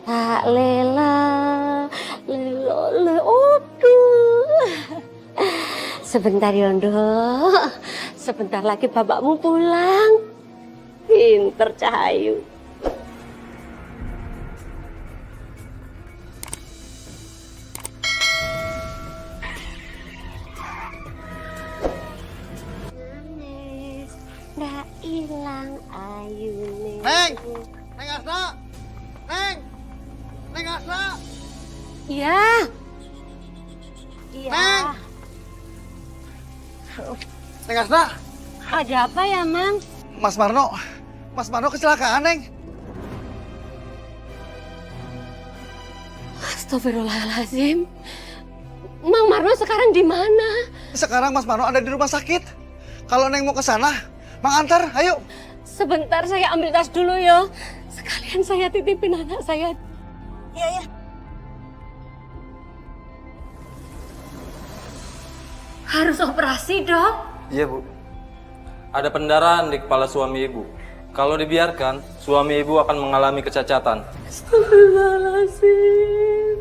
Tak lela, lelo, aduh. Sebentar Yondo, sebentar lagi bapakmu pulang. Pinter Cahayu. Nggak hilang ayune. Neng! Neng Asna! Neng! Neng Asna! Iya. Iya. Neng! Neng Asna! Ada apa ya, Mang? Mas Marno kecelakaan, Neng. Astagfirullahaladzim. Mang Marno sekarang di mana? Sekarang Mas Marno ada di rumah sakit. Kalau Neng mau ke sana, Mang antar, ayo. Sebentar saya ambil tas dulu ya. Sekalian saya titipin anak saya. Iya, iya. Harus operasi, Dok. Iya, Bu. Ada pendarahan di kepala suami Ibu. Kalau dibiarkan, suami Ibu akan mengalami kecacatan. Astagfirullahaladzim.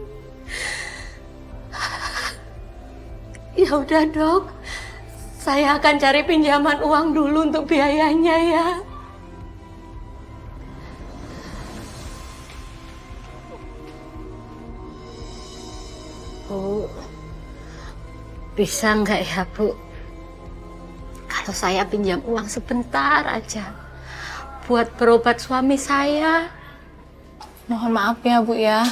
Ya udah, Dok. Saya akan cari pinjaman uang dulu untuk biayanya ya. Bu, bisa nggak ya, Bu? Kalau saya pinjam uang sebentar aja buat berobat suami saya. Mohon maaf ya, Bu ya.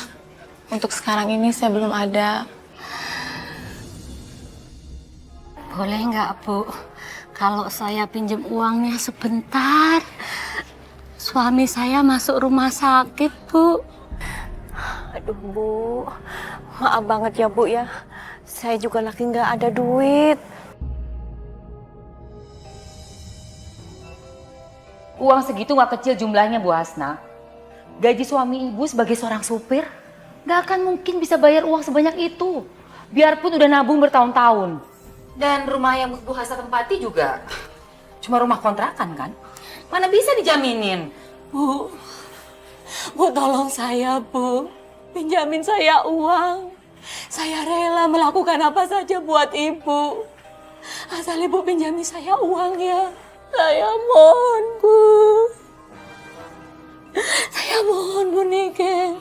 Untuk sekarang ini saya belum ada. Boleh nggak, Bu? Kalau saya pinjam uangnya sebentar. Suami saya masuk rumah sakit, Bu. Aduh, Bu. Maaf banget ya, Bu ya. Saya juga lagi nggak ada duit. Uang segitu nggak kecil jumlahnya, Bu Hasna. Gaji suami Ibu sebagai seorang supir nggak akan mungkin bisa bayar uang sebanyak itu. Biarpun udah nabung bertahun-tahun. Dan rumah yang Bu Hasna tempati juga cuma rumah kontrakan kan? Mana bisa dijaminin? Bu, tolong saya, Bu. Pinjamin saya uang. Saya rela melakukan apa saja buat Ibu. Asal Ibu pinjami saya uang ya. Saya mohon, Bu. Saya mohon, Bu Niken.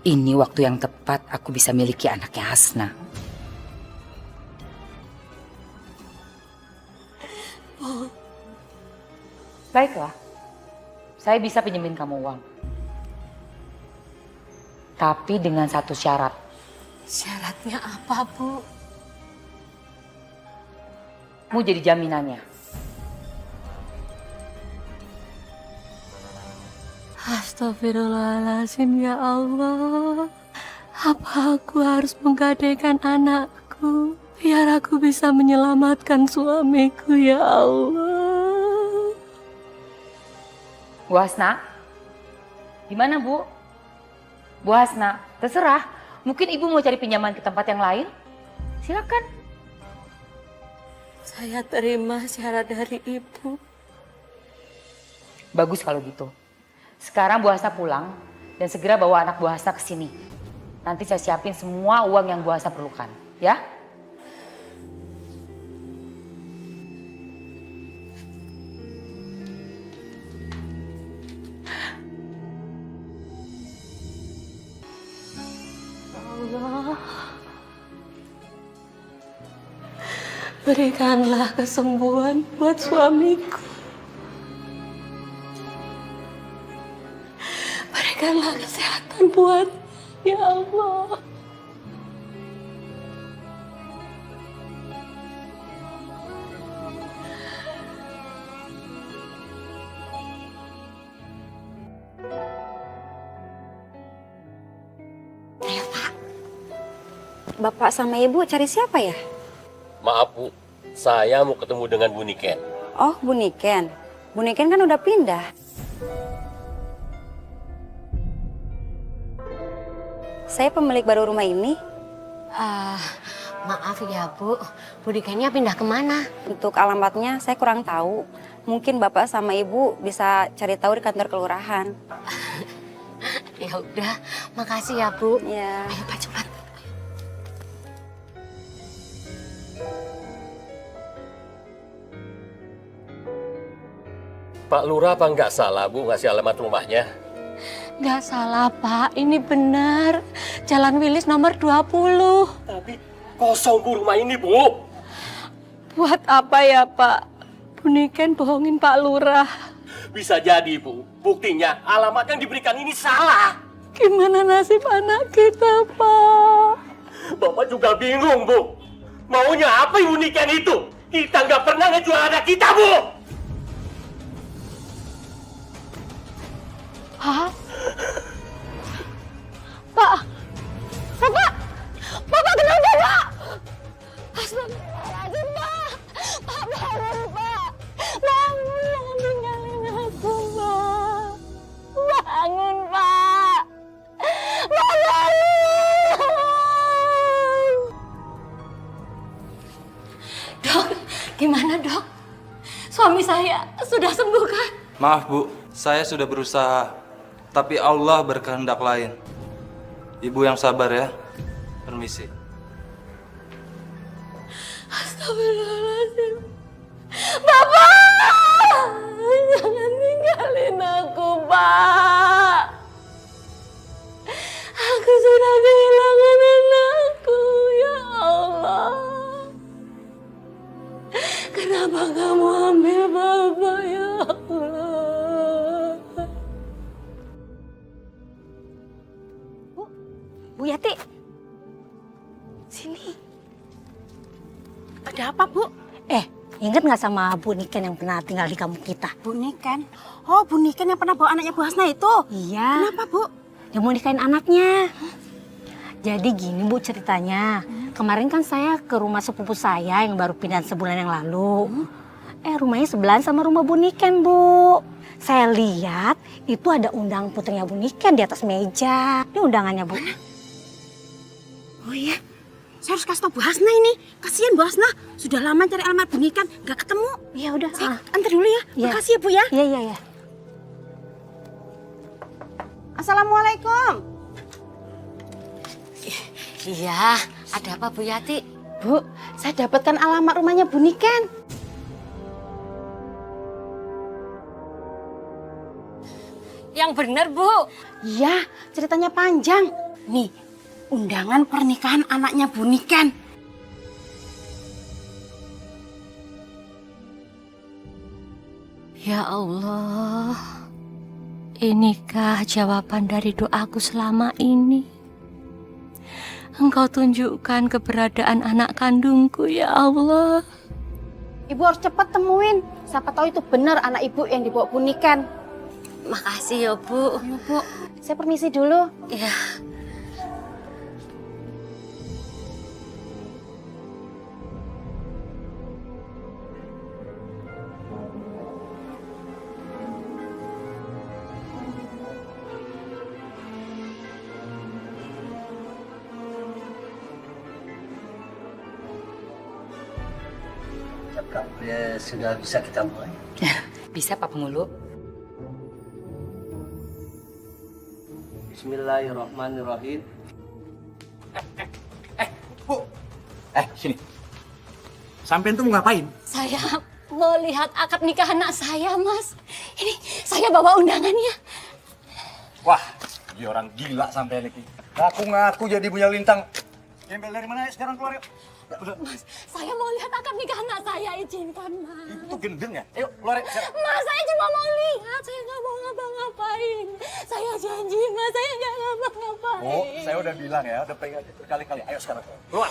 Ini waktu yang tepat aku bisa miliki anaknya Hasna. Baiklah, saya bisa pinjemin kamu uang. Tapi dengan satu syarat. Syaratnya apa, Bu? Mau jadi jaminannya. Astagfirullahaladzim, ya Allah. Apa aku harus menggadaikan anakku biar aku bisa menyelamatkan suamiku, ya Allah. Bu Hasna, gimana Bu? Bu Hasna, terserah. Mungkin Ibu mau cari pinjaman ke tempat yang lain? Silakan. Saya terima syarat dari Ibu. Bagus kalau gitu. Sekarang Bu Hasna pulang dan segera bawa anak Bu Hasna ke sini. Nanti saya siapin semua uang yang Bu Hasna perlukan, ya? Allah, berikanlah kesembuhan buat suamiku. Berikanlah kesehatan buat, ya Allah. Bapak sama Ibu cari siapa ya? Maaf Bu, saya mau ketemu dengan Bu Niken. Oh, Bu Niken. Bu Niken kan udah pindah. Saya pemilik baru rumah ini. Maaf ya, Bu. Bu Nikennya pindah kemana? Untuk alamatnya saya kurang tahu. Mungkin Bapak sama Ibu bisa cari tahu di kantor kelurahan. Ya udah, makasih ya Bu. Ya. Ayo Pak cepat. Pak Lurah apa nggak salah Bu ngasih alamat rumahnya? Nggak salah, Pak. Ini benar. Jalan Wilis nomor 20. Tapi kosong Bu rumah ini Bu. Buat apa ya, Pak? Bu Niken bohongin Pak Lurah. Bisa jadi Bu. Buktinya alamat yang diberikan ini salah. Gimana nasib anak kita, Pak? Bapak juga bingung Bu. Maunya apa Ibu Niken itu? Kita nggak pernah ngejual anak kita Bu. Hah? Pak! Bapak! Bapak kenapa, Pak? Astagfirullahaladzim, Pak! Pak, bangun, Pak! Bangun, jangan tinggalin aku, Pak! Bangun, Pak! Bangun! Dok, gimana, Dok? Suami saya sudah sembuh, kan? Maaf Bu, saya sudah berusaha, tapi Allah berkehendak lain. Ibu yang sabar ya. Permisi. Astagfirullahaladzim. Bapak! Jangan tinggalin aku, Pak. Aku sudah kehilangan anakku, ya Allah. Kenapa kamu ambil Bapak, ya Allah? Bu Yati. Sini. Ada apa, Bu? Ingat nggak sama Bu Niken yang pernah tinggal di kampung kita? Bu Niken. Oh, Bu Niken yang pernah bawa anaknya Bu Hasna itu? Iya. Kenapa, Bu? Yang mau nikahin anaknya. Jadi gini Bu ceritanya. Kemarin kan saya ke rumah sepupu saya yang baru pindah sebulan yang lalu. Rumahnya sebelahan sama rumah Bu Niken, Bu. Saya lihat itu ada undangan putrinya Bu Niken di atas meja. Ini undangannya, Bu. Oh iya. Saya harus kasih tau Bu Hasna ini. Kasihan Bu Hasna. Sudah lama cari alamat Bu Niken, nggak ketemu. Ya udah. Saya antar dulu ya. Iya. Makasih ya, Bu ya. Iya. Assalamualaikum. Iya, ada apa Bu Yati? Bu, saya dapatkan alamat rumahnya Bu Niken. Yang benar, Bu. Iya, ceritanya panjang. Nih, undangan pernikahan anaknya Bu Niken. Ya Allah, inikah jawaban dari doaku selama ini? Engkau tunjukkan keberadaan anak kandungku, ya Allah. Ibu harus cepat temuin. Siapa tahu itu benar anak ibu yang dibawa Bu Niken. Makasih ya, Bu. Ayo, Bu. Saya permisi dulu. Ya. Sudah bisa kita mulai. Bisa Pak Pengulu. Bismillahirrahmanirrahim. Bu. Sini. Sampean tuh mau ngapain? Saya mau lihat akad nikah anak saya, Mas. Ini saya bawa undangannya. Wah, dia orang gila sampean ini. Ngaku-ngaku jadi punya lintang. Gembel dari mana ya sekarang keluar yuk. Mas, saya mau lihat akad nikah anak saya, izinkan, Mas. Itu gendeng ya? Ayo keluar yuk sekarang. Mas, saya cuma mau lihat, saya nggak mau ngapa-ngapain. Saya janji, Mas, saya nggak ngapa-ngapain. Oh, saya udah bilang ya, udah pegang berkali-kali. Ayo sekarang keluar.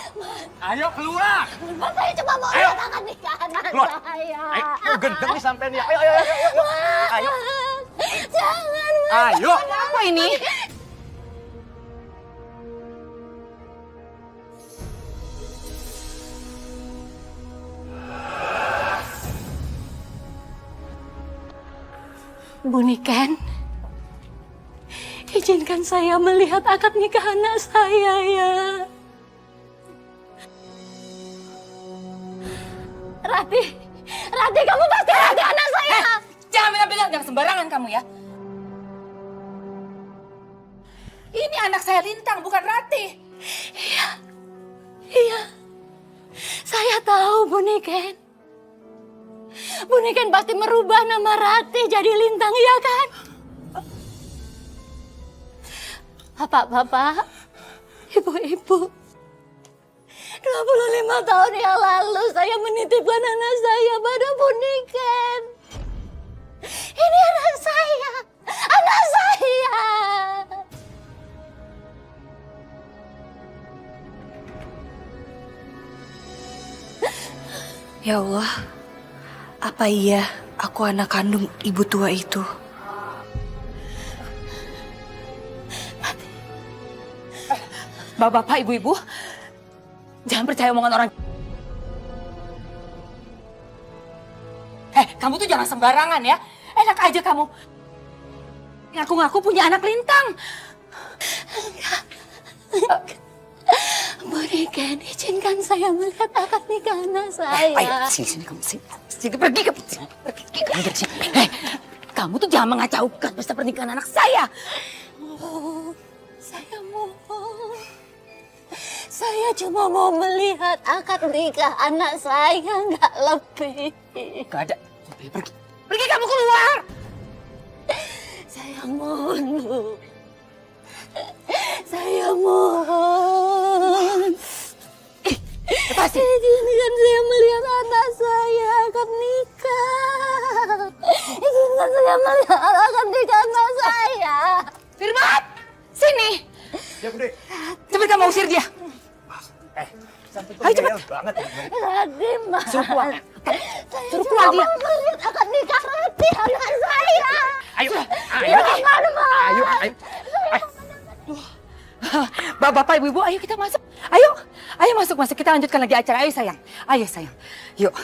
Ayo keluar. Mas, saya cuma mau lihat akad nikah anak Keluar. saya. Ayo gendeng nih sampean ya. Ayo. Ayo. Jangan, Mas. Ayo. Apa ini? Bu Niken, izinkan saya melihat akad nikah anak saya ya. Rati, kamu pasti ada anak saya. jangan sembarangan kamu ya. Ini anak saya Lintang, bukan Ratih. Iya. Saya tahu Bu Niken. Bu Niken pasti merubah nama Ratih jadi Lintang, iya kan? Bapak-bapak, ibu-ibu, 25 tahun yang lalu saya menitipkan anak saya pada Bu Niken. Ini anak saya, anak saya. Ya Allah, apa iya aku anak kandung ibu tua itu? Bapak-bapak, ibu-ibu, jangan percaya omongan orang. Kamu tuh jangan sembarangan ya. Enak aja kamu ngaku-ngaku punya anak Lintang. Bu Niken, izinkan saya melihat akad nikah anak saya. Ayo, sini kamu, sini. Pergi ke sini. Kamu tuh jangan mengacaukan pesta pernikahan anak saya. Oh, saya mohon. Saya cuma mau melihat akad nikah anak saya, nggak lebih. Gak ada. Pergi. Pergi kamu keluar. Saya mohon, Bu. Saya mohon. Lepasin. Izinkan saya melihat anak saya akad nikah. Izinkan saya melihat akad nikah anak saya. Firman, sini. Ya, Budi. Cepat kamu usir dia. Ayo cepat. Banget. Radhi, Mas. Suruh keluar. Suruh keluar dia. Saya mau melihat akad nikah Radhi anak saya. Ayo. Jangan, Mas. Ayo. Bapak, ibu-ibu, ayo kita masuk. Ayo masuk. Kita lanjutkan lagi acara. Ayo sayang. Yuk.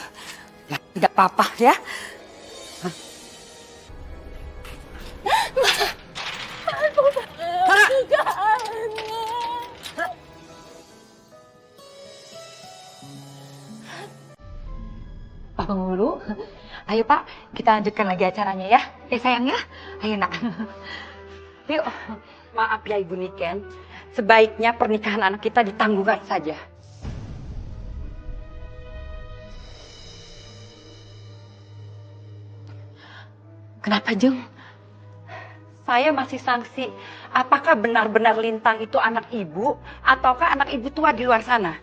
Ya, tidak apa-apa ya. Pak Penghulu, ayo Pak, kita lanjutkan lagi acaranya ya. Sayang ya, ayo nak. Yuk. Maaf ya Ibu Niken, sebaiknya pernikahan anak kita ditangguhkan saja. Kenapa Jeng? Saya masih sangsi, apakah benar-benar Lintang itu anak ibu ataukah anak ibu tua di luar sana?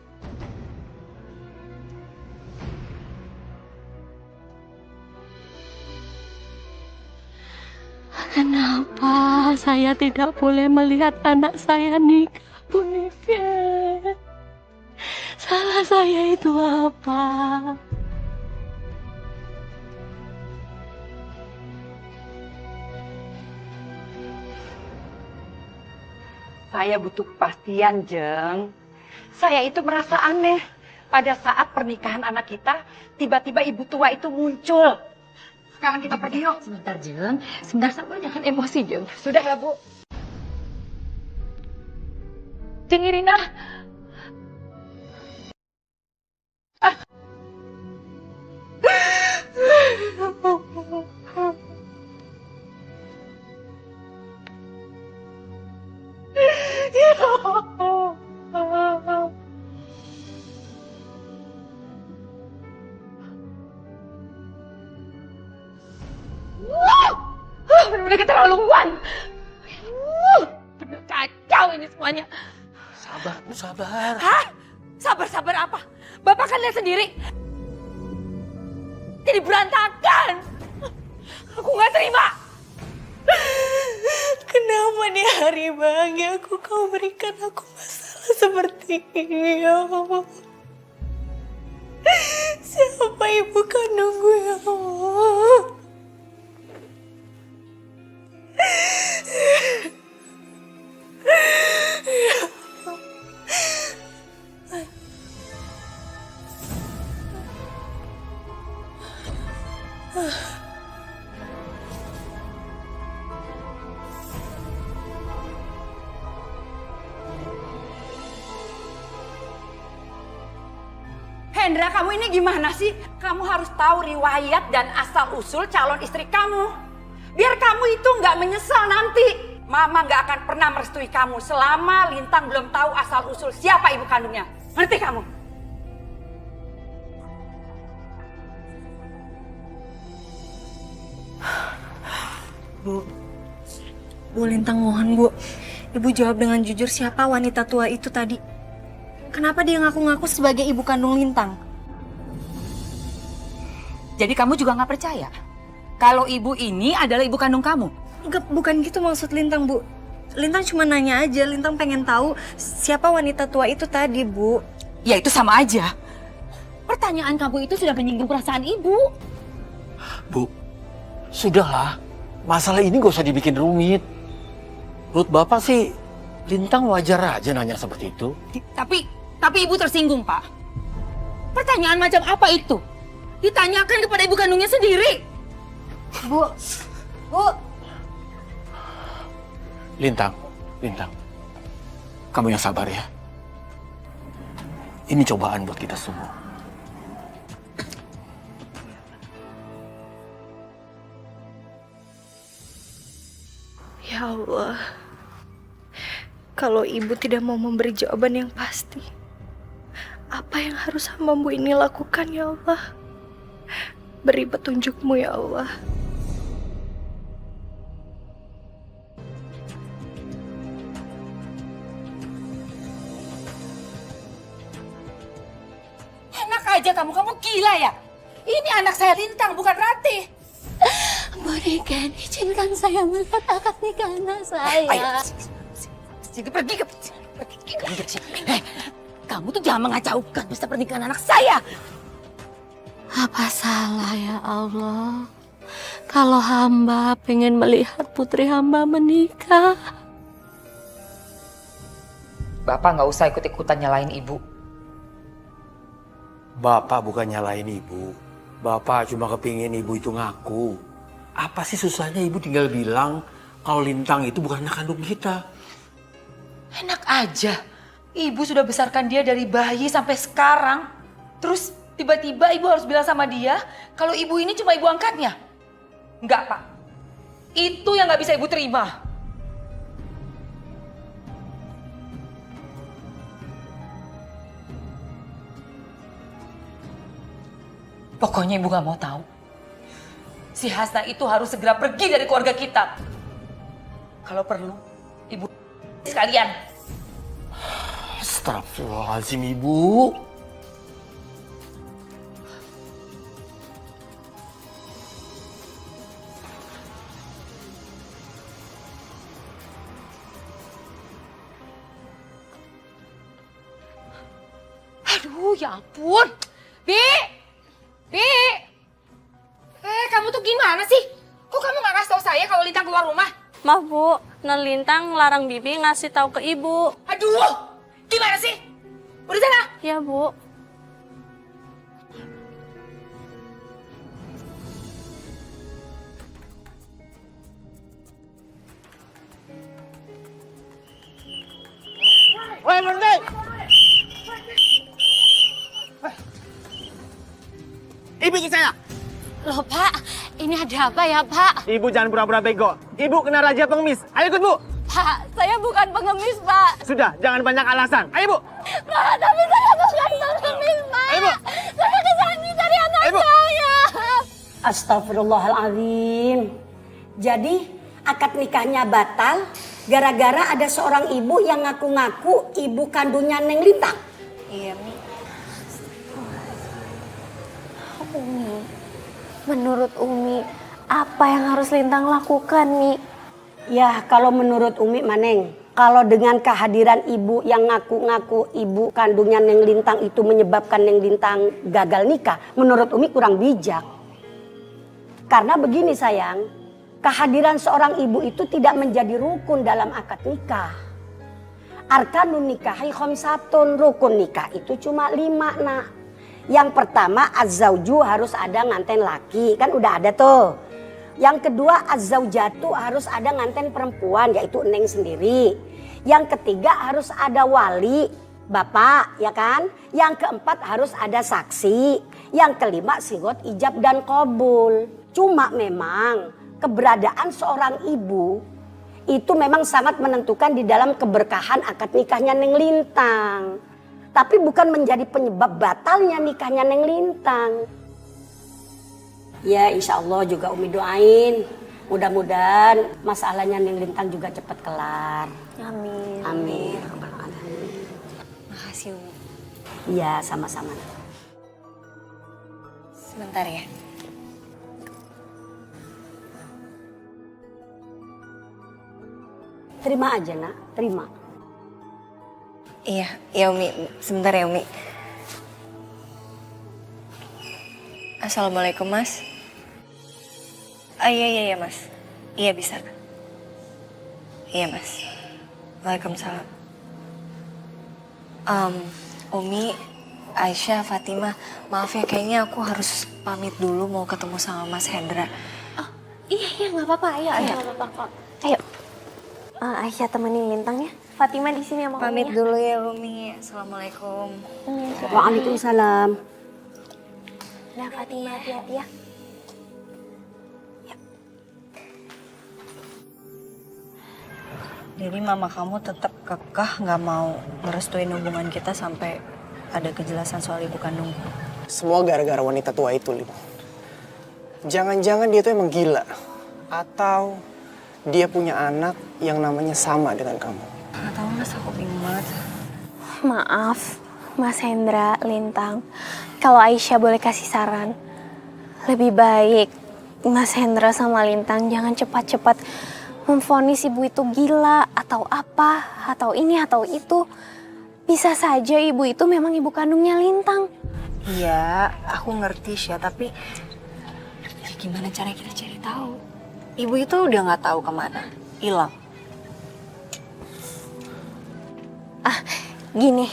Kenapa saya tidak boleh melihat anak saya nikah, Bu Niken? Salah saya itu apa? Saya butuh kepastian, Jeng. Saya itu merasa aneh. Pada saat pernikahan anak kita, tiba-tiba ibu tua itu muncul. Sekarang kita pergi yuk. Sebentar Jeng, sebentar sabar, jangan emosi Jeng. Sudah ya, Bu. Jeng Irina. Benar-benar keterlaluan. Benar kacau ini semuanya. Sabar, Bu, sabar. Hah? Sabar-sabar apa? Bapak kan lihat sendiri. Jadi berantakan. Aku nggak terima. Kenapa di hari bahagiaku kau berikan aku masalah seperti ini, ya Allah? Siapa ibu kandungku, ya Allah? Hendra, kamu ini gimana sih? Kamu harus tahu riwayat dan asal-usul calon istri kamu. Biar kamu itu nggak menyesal nanti. Mama nggak akan pernah merestui kamu selama Lintang belum tahu asal-usul siapa ibu kandungnya. Ngerti kamu? Bu Lintang mohon Bu, Ibu jawab dengan jujur siapa wanita tua itu tadi. Kenapa dia ngaku-ngaku sebagai ibu kandung Lintang? Jadi kamu juga nggak percaya kalau ibu ini adalah ibu kandung kamu? Enggak, bukan gitu maksud Lintang Bu. Lintang cuma nanya aja, Lintang pengen tahu siapa wanita tua itu tadi Bu. Ya itu sama aja. Pertanyaan kamu itu sudah menyinggung perasaan ibu. Bu, sudahlah. Masalah ini gak usah dibikin rumit. Menurut Bapak sih, Lintang wajar aja nanya seperti itu. Tapi ibu tersinggung, Pak. Pertanyaan macam apa itu? Ditanyakan kepada ibu kandungnya sendiri. Bu. Lintang, kamu yang sabar ya. Ini cobaan buat kita semua. Ya Allah, kalau ibu tidak mau memberi jawaban yang pasti, apa yang harus hamba-Mu ini lakukan ya Allah? Beri petunjuk-Mu ya Allah. Enak aja kamu gila ya? Ini anak saya Lintang, bukan Ratih. Bu Niken, izinkan saya melihat akad nikah anak saya. Ayo, pergi ke sini. Kamu tuh jangan mengacaukan pesta pernikahan anak saya. Apa salah ya Allah? Kalau hamba pengen melihat putri hamba menikah. Bapak nggak usah ikut-ikutan nyalain ibu. Bapak bukan nyalain ibu. Bapak cuma kepingin ibu itu ngaku. Apa sih susahnya ibu tinggal bilang kalau Lintang itu bukan anak kandung kita? Enak aja. Ibu sudah besarkan dia dari bayi sampai sekarang. Terus tiba-tiba ibu harus bilang sama dia kalau ibu ini cuma ibu angkatnya. Enggak, Pak. Itu yang nggak bisa ibu terima. Pokoknya ibu gak mau tahu. Si Hasna itu harus segera pergi dari keluarga kita. Kalau perlu, ibu sekalian. Astagfirullahaladzim ibu. Aduh, ya ampun. Bi! Kamu tuh gimana sih? Kok kamu gak kasih tahu saya kalau Lintang keluar rumah? Maaf Bu, Non Lintang larang Bibi ngasih tahu ke Ibu. Aduh, gimana sih? Udah sana. Ya Bu. Woi, berhenti! Ibu ikut saya. Loh Pak, ini ada apa ya Pak? Ibu jangan pura-pura bego. Ibu kena raja pengemis. Ayo ikut Bu. Pak, saya bukan pengemis Pak. Sudah, jangan banyak alasan. Ayo Bu. Pak, tapi saya bukan pengemis Pak. Ayo Bu. Saya kesini dari anak saya. Astagfirullahaladzim. Jadi akad nikahnya batal gara-gara ada seorang ibu yang ngaku-ngaku ibu kandungnya Neng Lintang. Iya, Mi. Umi, menurut Umi, apa yang harus Lintang lakukan, Mi? Ya kalau menurut Umi Maneng, kalau dengan kehadiran ibu yang ngaku-ngaku ibu kandungnya Neng Lintang itu menyebabkan Neng Lintang gagal nikah, menurut Umi kurang bijak. Karena begini sayang, kehadiran seorang ibu itu tidak menjadi rukun dalam akad nikah. Arkanun nikahi khamsatun, rukun nikah itu cuma 5 nak. Yang pertama az-zauju harus ada nganten laki, kan udah ada tuh. Yang kedua az-zaujatu harus ada nganten perempuan, yaitu Neng sendiri. Yang ketiga harus ada wali, bapak, ya kan. Yang keempat harus ada saksi. Yang kelima sigot ijab dan qabul. Cuma memang keberadaan seorang ibu itu memang sangat menentukan di dalam keberkahan akad nikahnya Neng Lintang. Tapi bukan menjadi penyebab batalnya nikahnya Neng Lintang. Ya insya Allah juga Umi doain. Mudah-mudahan masalahnya Neng Lintang juga cepat kelar. Amin. Amin. Makasih Umi. Iya sama-sama. Sebentar ya. Terima aja nak, terima. Iya Umi. Sebentar ya Umi. Assalamualaikum Mas. Iya Mas. Iya bisa. Iya Mas. Waalaikumsalam. Umi, Aisyah, Fatimah, maaf ya kayaknya aku harus pamit dulu mau ketemu sama Mas Hendra. Iya nggak apa-apa. Ayo. Nggak apa-apa kok. Ayo. Aisyah temenin Lintang ya. Fatimah di sini sama ya. Umi Pamit ya. dulu ya Umi. Assalamualaikum. Waalaikumsalam. Nah Fatimah hati-hati ya. Jadi mama kamu tetap kekeh nggak mau ngerestuin hubungan kita sampai ada kejelasan soal ibu kandungku. Semua gara-gara wanita tua itu, Lim. Jangan-jangan dia tuh emang gila. Atau dia punya anak yang namanya sama dengan kamu. Nggak tahu Mas, aku bingung banget. Maaf, Mas Hendra, Lintang. Kalau Aisyah boleh kasih saran, lebih baik Mas Hendra sama Lintang jangan cepat-cepat memvonis ibu itu gila atau apa, atau ini atau itu. Bisa saja ibu itu memang ibu kandungnya Lintang. Iya, aku ngerti Syah, tapi ya gimana cara kita cari tahu? Ibu itu udah nggak tahu kemana, hilang. Gini,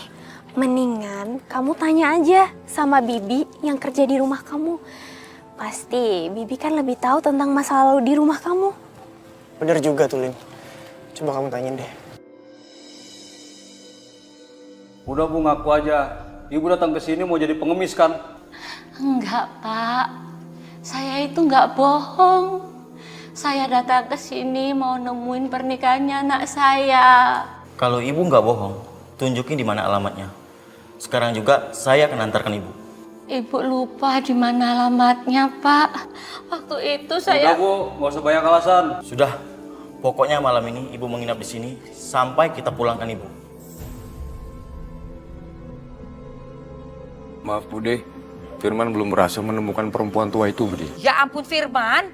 mendingan kamu tanya aja sama Bibi yang kerja di rumah kamu. Pasti Bibi kan lebih tahu tentang masa lalu di rumah kamu. Bener juga tuh, Lim. Coba kamu tanyain deh. Udah Bu, ngaku aja. Ibu datang ke sini mau jadi pengemis kan? Enggak, Pak. Saya itu enggak bohong. Saya datang ke sini mau nemuin pernikahannya anak saya. Kalau ibu nggak bohong, tunjukin di mana alamatnya. Sekarang juga saya akan antarkan ibu. Ibu lupa di mana alamatnya, Pak. Waktu itu saya... Udah Bu, nggak usah banyak alasan. Sudah, pokoknya malam ini ibu menginap di sini sampai kita pulangkan ibu. Maaf Bude, Firman belum berhasil menemukan perempuan tua itu, Bude. Ya ampun Firman,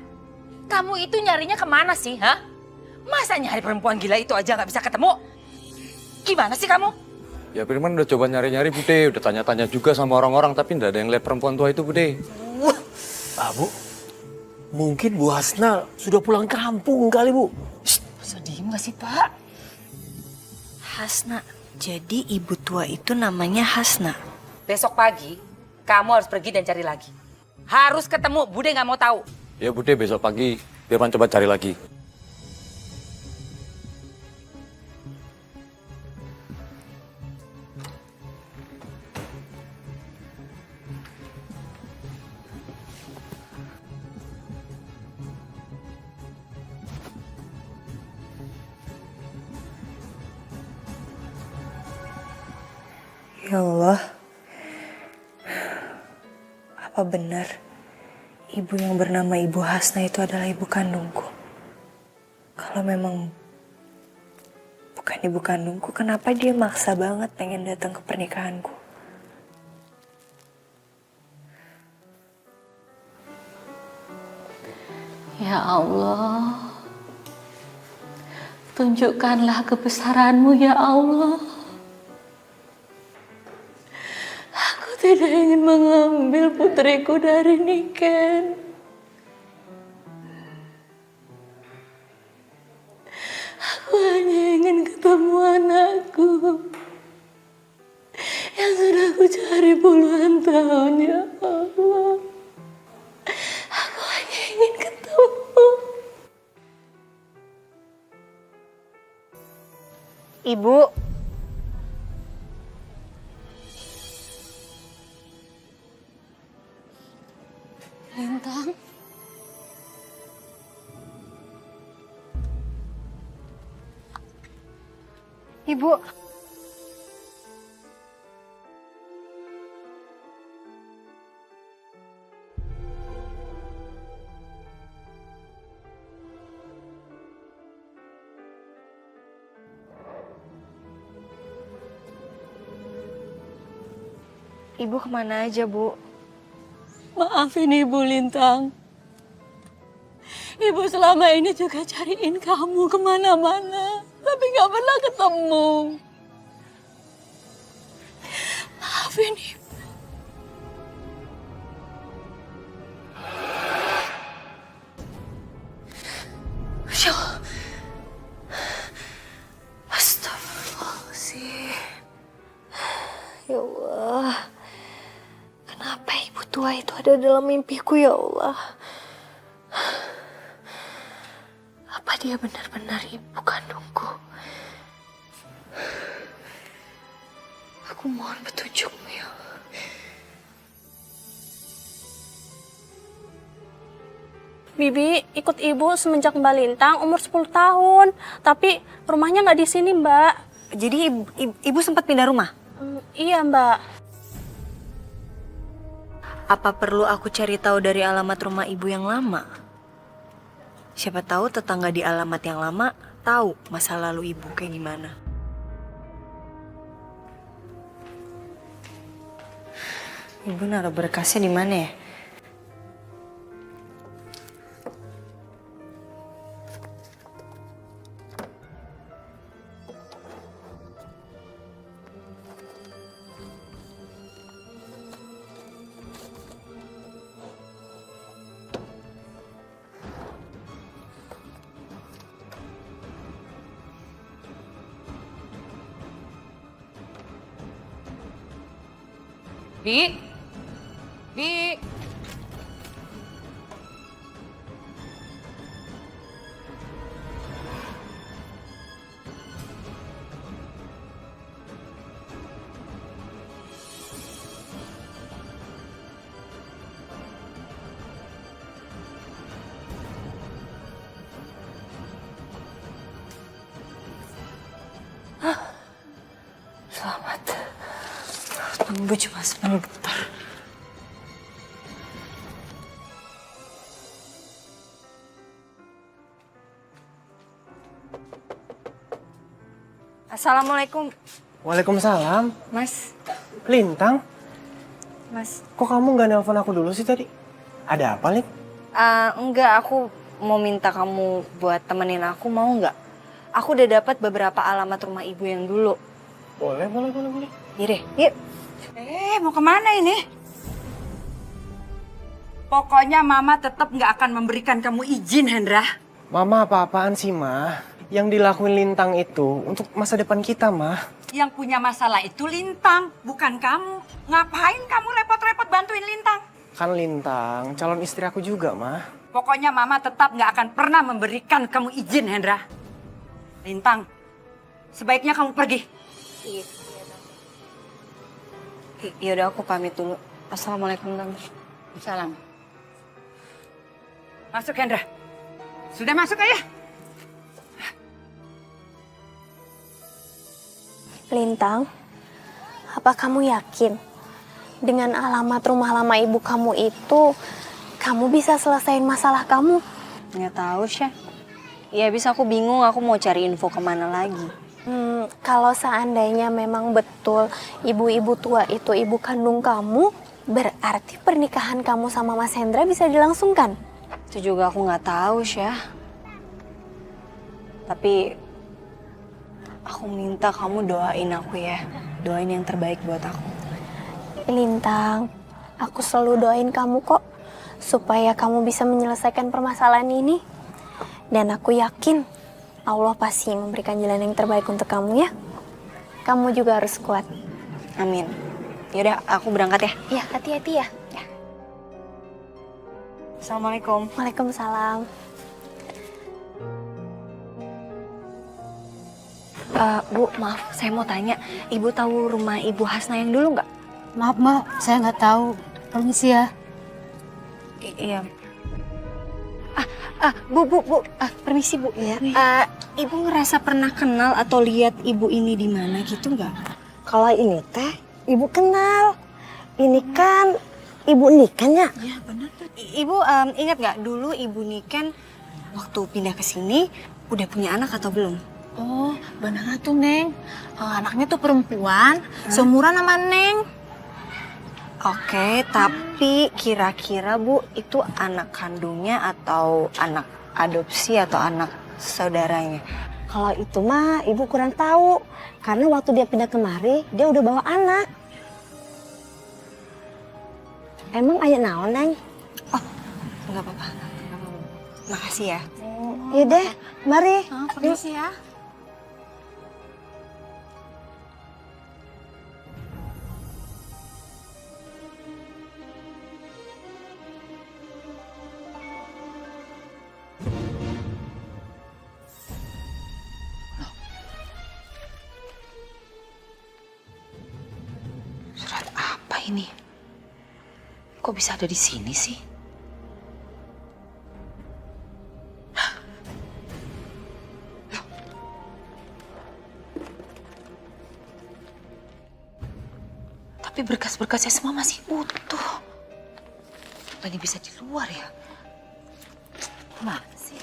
kamu itu nyarinya kemana sih, ha? Masa nyari perempuan gila itu aja nggak bisa ketemu? Gimana sih kamu? Ya Firman udah coba nyari-nyari, Bude. Udah tanya-tanya juga sama orang-orang, tapi nggak ada yang lihat perempuan tua itu, Bude. Bu, mungkin Bu Hasna sudah pulang kampung kali, Bu. Sedih nggak sih, Pak? Hasna, jadi ibu tua itu namanya Hasna. Besok pagi, kamu harus pergi dan cari lagi. Harus ketemu, Bude nggak mau tahu. Ya Bude, besok pagi Firman coba cari lagi. Ya Allah, apa benar ibu yang bernama Ibu Hasna itu adalah ibu kandungku? Kalau memang bukan ibu kandungku, kenapa dia maksa banget pengen datang ke pernikahanku? Ya Allah, tunjukkanlah kebesaran-Mu ya Allah. Aku tidak ingin mengambil putriku dari Niken. Aku hanya ingin ketemu anakku yang sudah aku cari puluhan tahun ya Allah. Aku hanya ingin ketemu. Ibu, Lintang, Ibu. Ibu kemana aja, Bu? Maafin Ibu, Lintang. Ibu selama ini juga cariin kamu kemana-mana, tapi gak pernah ketemu. Maafin Ibu. Astagfirullahaladzim. Ya Allah. Kenapa ibu tua itu ada dalam mimpiku, ya Allah? Apa dia benar-benar ibu kandungku? Aku mohon petunjukmu, ya Allah. Bibi ikut ibu semenjak Mbak Lintang umur 10 tahun. Tapi rumahnya nggak di sini, Mbak. Jadi ibu sempat pindah rumah? Iya, Mbak. Apa perlu aku cari tahu dari alamat rumah ibu yang lama? Siapa tahu tetangga di alamat yang lama tahu masa lalu ibu kayak gimana. Ibu naruh berkasnya di mana ya? Bi. Bi. Selamat. Tunggu cuma sebentar. Assalamualaikum. Waalaikumsalam. Mas. Lintang, Mas. kok kamu nggak nelpon aku dulu sih tadi? Ada apa, Lin? Enggak, aku mau minta kamu buat temenin aku, mau nggak? Aku udah dapat beberapa alamat rumah ibu yang dulu. Boleh. Iya deh, yuk. Mau kemana ini? Pokoknya Mama tetap nggak akan memberikan kamu izin, Hendra. Mama apa-apaan sih, Ma? Yang dilakuin Lintang itu untuk masa depan kita, Ma. Yang punya masalah itu Lintang, bukan kamu. Ngapain kamu repot-repot bantuin Lintang? Kan Lintang, calon istri aku juga, Ma. Pokoknya Mama tetap nggak akan pernah memberikan kamu izin, Hendra. Lintang, sebaiknya kamu pergi. Iya. Yaudah, aku pamit dulu. Assalamualaikum, Tante. Salam. Masuk, Hendra. Sudah masuk aja. Lintang, apa kamu yakin dengan alamat rumah lama ibu kamu itu kamu bisa selesaiin masalah kamu? Nggak tahu, Syah. Ya habis aku bingung, aku mau cari info kemana lagi. Kalau seandainya memang betul ibu-ibu tua itu ibu kandung kamu, berarti pernikahan kamu sama Mas Hendra bisa dilangsungkan. Itu juga aku nggak tahu, Syah. Tapi aku minta kamu doain aku ya. Doain yang terbaik buat aku. Lintang, aku selalu doain kamu kok supaya kamu bisa menyelesaikan permasalahan ini. Dan aku yakin Allah pasti memberikan jalan yang terbaik untuk kamu ya. Kamu juga harus kuat. Amin. Yaudah, aku berangkat ya. Ya, hati-hati ya. Assalamualaikum. Waalaikumsalam. Bu, maaf, saya mau tanya. Ibu tahu rumah Ibu Hasna yang dulu nggak? Maaf, Mbak, saya nggak tahu. Permisi ya. Iya. Bu, permisi Bu. Iya. Ibu ngerasa pernah kenal atau lihat ibu ini di mana gitu nggak? Kalau ini teh, ibu kenal. Ini kan ibu Niken ya? Iya benar tuh. Ibu ingat nggak dulu ibu Niken waktu pindah ke sini udah punya anak atau belum? Oh benar tuh Neng. Anaknya tuh perempuan, seumuran sama Neng. Oke, tapi kira-kira Bu itu anak kandungnya atau anak adopsi atau anak saudaranya? Kalau itu mah ibu kurang tahu. Karena waktu dia pindah kemari, dia udah bawa anak. Emang ayah naon, Neng? Oh, enggak apa-apa. Makasih ya. Iya deh, mari. Permisi ya. Surat apa ini? Kok bisa ada di sini sih? Tapi berkas-berkasnya semua masih utuh. Apa ini bisa di luar ya? Mana sih?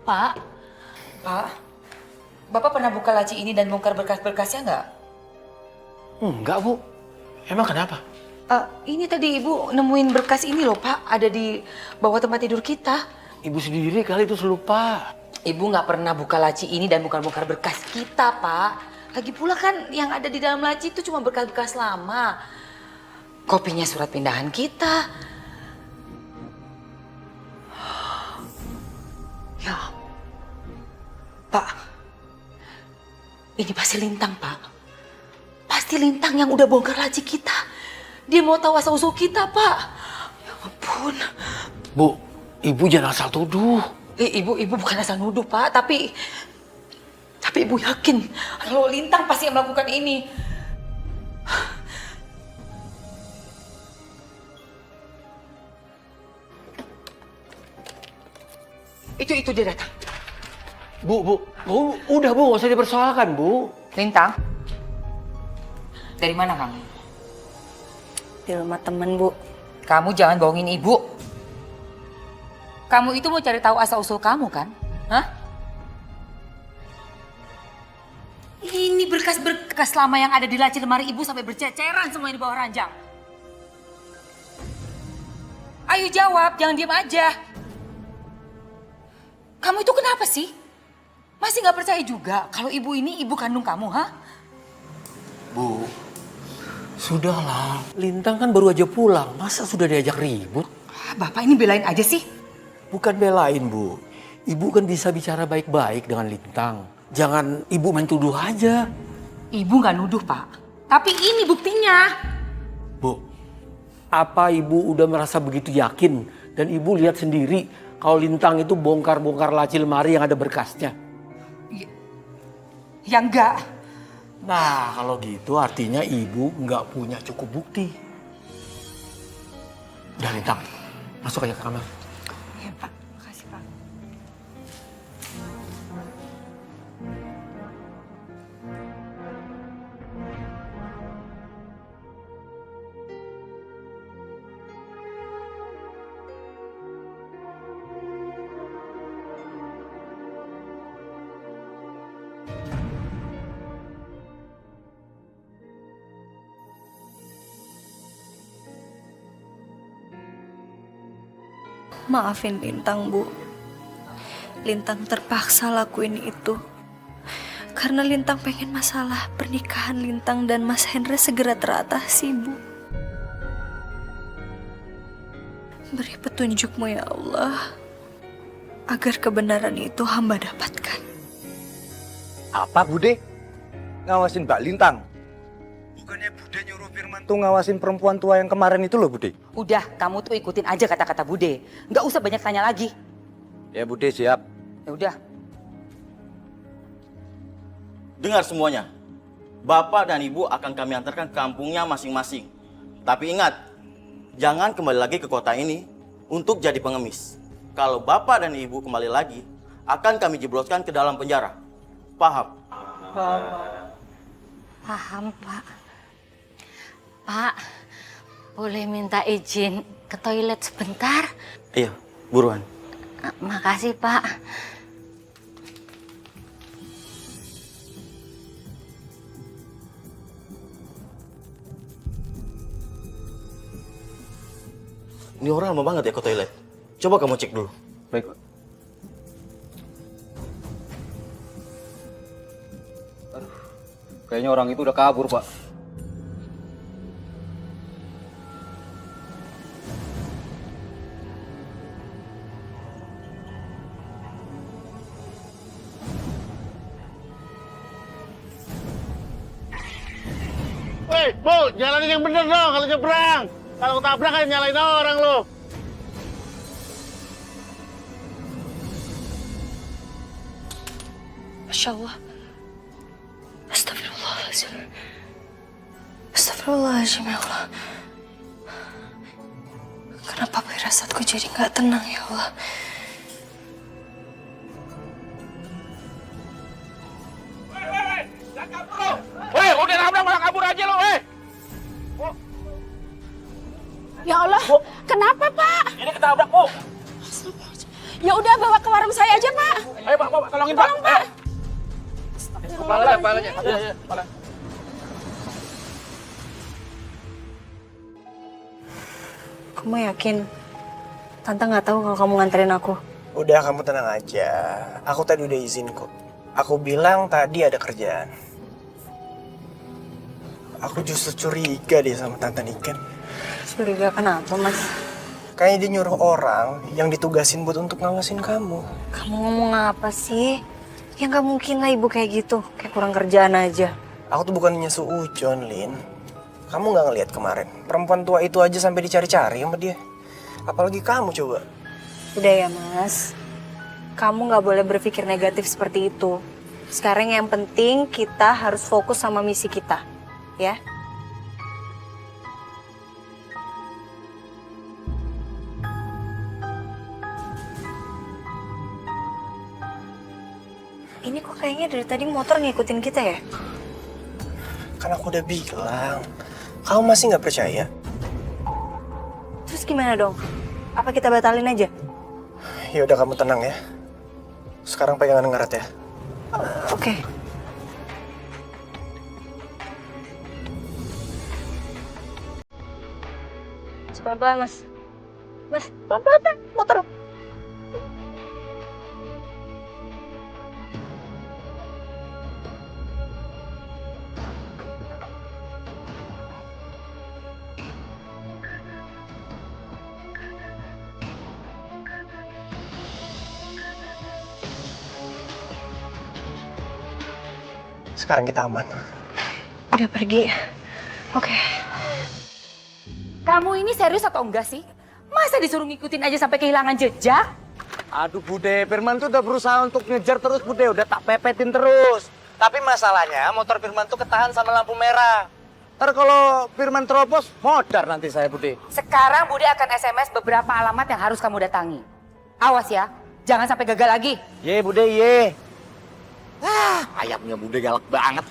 Pak, Bapak pernah buka laci ini dan bongkar berkas-berkasnya nggak? Enggak, Bu. Emang kenapa? Ini tadi Ibu nemuin berkas ini loh, Pak. Ada di bawah tempat tidur kita. Ibu sendiri kali itu selupa. Ibu nggak pernah buka laci ini dan bongkar-bongkar berkas kita, Pak. Lagi pula kan yang ada di dalam laci itu cuma berkas-berkas lama. Kopinya surat pindahan kita. Ya, Pak. Ini pasti Lintang, Pak. Pasti Lintang yang udah bongkar laci kita. Dia mau tahu asal-usul kita, Pak. Ya ampun. Bu, Ibu jangan asal tuduh. Ibu bukan asal nuduh, Pak. Tapi Ibu yakin kalau Lintang pasti yang melakukan ini. Itu dia datang. Bu, udah Bu, nggak usah dipersoalkan, Bu. Lintang, dari mana kamu? Di rumah temen, Bu. Kamu jangan bohongin Ibu. Kamu itu mau cari tahu asal-usul kamu kan? Hah? Ini berkas-berkas lama yang ada di laci lemari Ibu sampai berceceran semua di bawah ranjang. Ayo jawab, jangan diam aja. Kamu itu kenapa sih? Masih nggak percaya juga kalau ibu ini ibu kandung kamu, ha? Bu, sudahlah. Lintang kan baru aja pulang. Masa sudah diajak ribut? Bapak ini belain aja sih. Bukan belain, Bu. Ibu kan bisa bicara baik-baik dengan Lintang. Jangan Ibu main tuduh aja. Ibu nggak nuduh, Pak. Tapi ini buktinya. Bu, apa Ibu udah merasa begitu yakin dan Ibu lihat sendiri kalau Lintang itu bongkar-bongkar laci lemari yang ada berkasnya? Ya enggak. Nah, kalau gitu artinya Ibu nggak punya cukup bukti. Udah Lintang, masuk aja ke kamar. Iya, Pak. Makasih, Pak. Maafin Lintang, Bu. Lintang terpaksa lakuin itu. Karena Lintang pengen masalah pernikahan Lintang dan Mas Hendra segera teratasi, Bu. Beri petunjukmu ya Allah, agar kebenaran itu hamba dapatkan. Apa Bude? Ngawasin Mbak Lintang? Bukannya Bude nyuruh Firman tuh ngawasin perempuan tua yang kemarin itu loh Bude? Udah, kamu tuh ikutin aja kata-kata Bude. Nggak usah banyak tanya lagi. Ya Bude siap. Ya udah. Dengar semuanya. Bapak dan Ibu akan kami antarkan ke kampungnya masing-masing. Tapi ingat, jangan kembali lagi ke kota ini untuk jadi pengemis. Kalau bapak dan ibu kembali lagi, akan kami jebloskan ke dalam penjara. Paham? Paham, Pak. Pak, boleh minta izin ke toilet sebentar? Iya, buruan. Makasih, Pak. Ini orang lama banget ya ke toilet. Coba kamu cek dulu. Baik, Pak. Aduh, kayaknya orang itu udah kabur, Pak. Woi, Bu, jalanin yang bener dong kalau nyebrang. Kalau ketabrak kan nyalain orang lo. Masya Allah. Astagfirullahaladzim. Astagfirullahaladzim ya Allah. Kenapa firasatku jadi nggak tenang ya Allah? Woi, udah nabrak malah kabur aja lo, woi. Ya Allah, kenapa Pak? Ini ketabrak, Bu. Ya udah bawa ke warung saya aja Pak. Ayo Pak, tolongin Pak. Tolong Pak. Kepalanya. Iya, kepala. Kamu yakin? Tante nggak tahu kalau kamu nganterin aku. Udah, kamu tenang aja. Aku tadi udah izin kok. Aku bilang tadi ada kerjaan. Aku justru curiga deh sama Tante Niken. Curiga kenapa, Mas? Kayaknya dia nyuruh orang yang ditugasin buat untuk ngawasin kamu. Kamu ngomong apa sih? Ya nggak mungkin lah ibu kayak gitu. Kayak kurang kerjaan aja. Aku tuh bukannya suujon, Lin. Kamu nggak ngelihat kemarin? Perempuan tua itu aja sampai dicari-cari sama dia. Apalagi kamu coba. Udah ya, Mas. Kamu nggak boleh berpikir negatif seperti itu. Sekarang yang penting kita harus fokus sama misi kita. Ya? Ini kok kayaknya dari tadi motor ngikutin kita ya? Kan aku udah bilang. Kamu masih nggak percaya? Terus gimana dong? Apa kita batalin aja? Ya udah, kamu tenang ya. Sekarang pegangan ngaret ya. Oke. Pelan-pelan, Mas. Mas, pelan-pelan, motor. Sekarang kita aman. Udah pergi. Oke. Kamu ini serius atau enggak sih? Masa disuruh ngikutin aja sampai kehilangan jejak? Aduh Bude, Firman tuh udah berusaha untuk ngejar terus Bude, udah tak pepetin terus. Tapi masalahnya motor Firman tuh ketahan sama lampu merah. Ntar kalau Firman terobos, modar nanti saya Bude. Sekarang Bude akan SMS beberapa alamat yang harus kamu datangi. Awas ya, jangan sampai gagal lagi. Ye Bude, ye. Ayamnya Bude galak banget.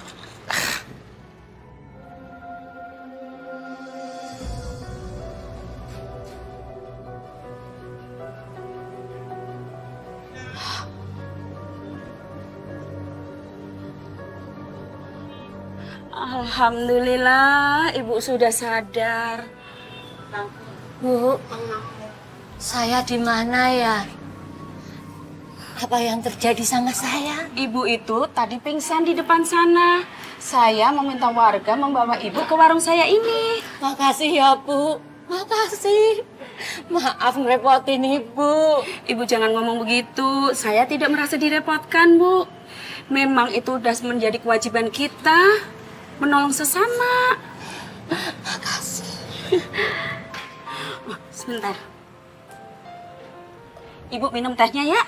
Alhamdulillah, Ibu sudah sadar. Bu, saya di mana ya? Apa yang terjadi sama saya? Ibu itu tadi pingsan di depan sana. Saya meminta warga membawa ibu ke warung saya ini. Makasih ya, Bu. Makasih. Maaf ngerepotin Ibu. Ibu jangan ngomong begitu. Saya tidak merasa direpotkan, Bu. Memang itu sudah menjadi kewajiban kita menolong sesama. Makasih. Oh, sebentar. Ibu minum tehnya ya.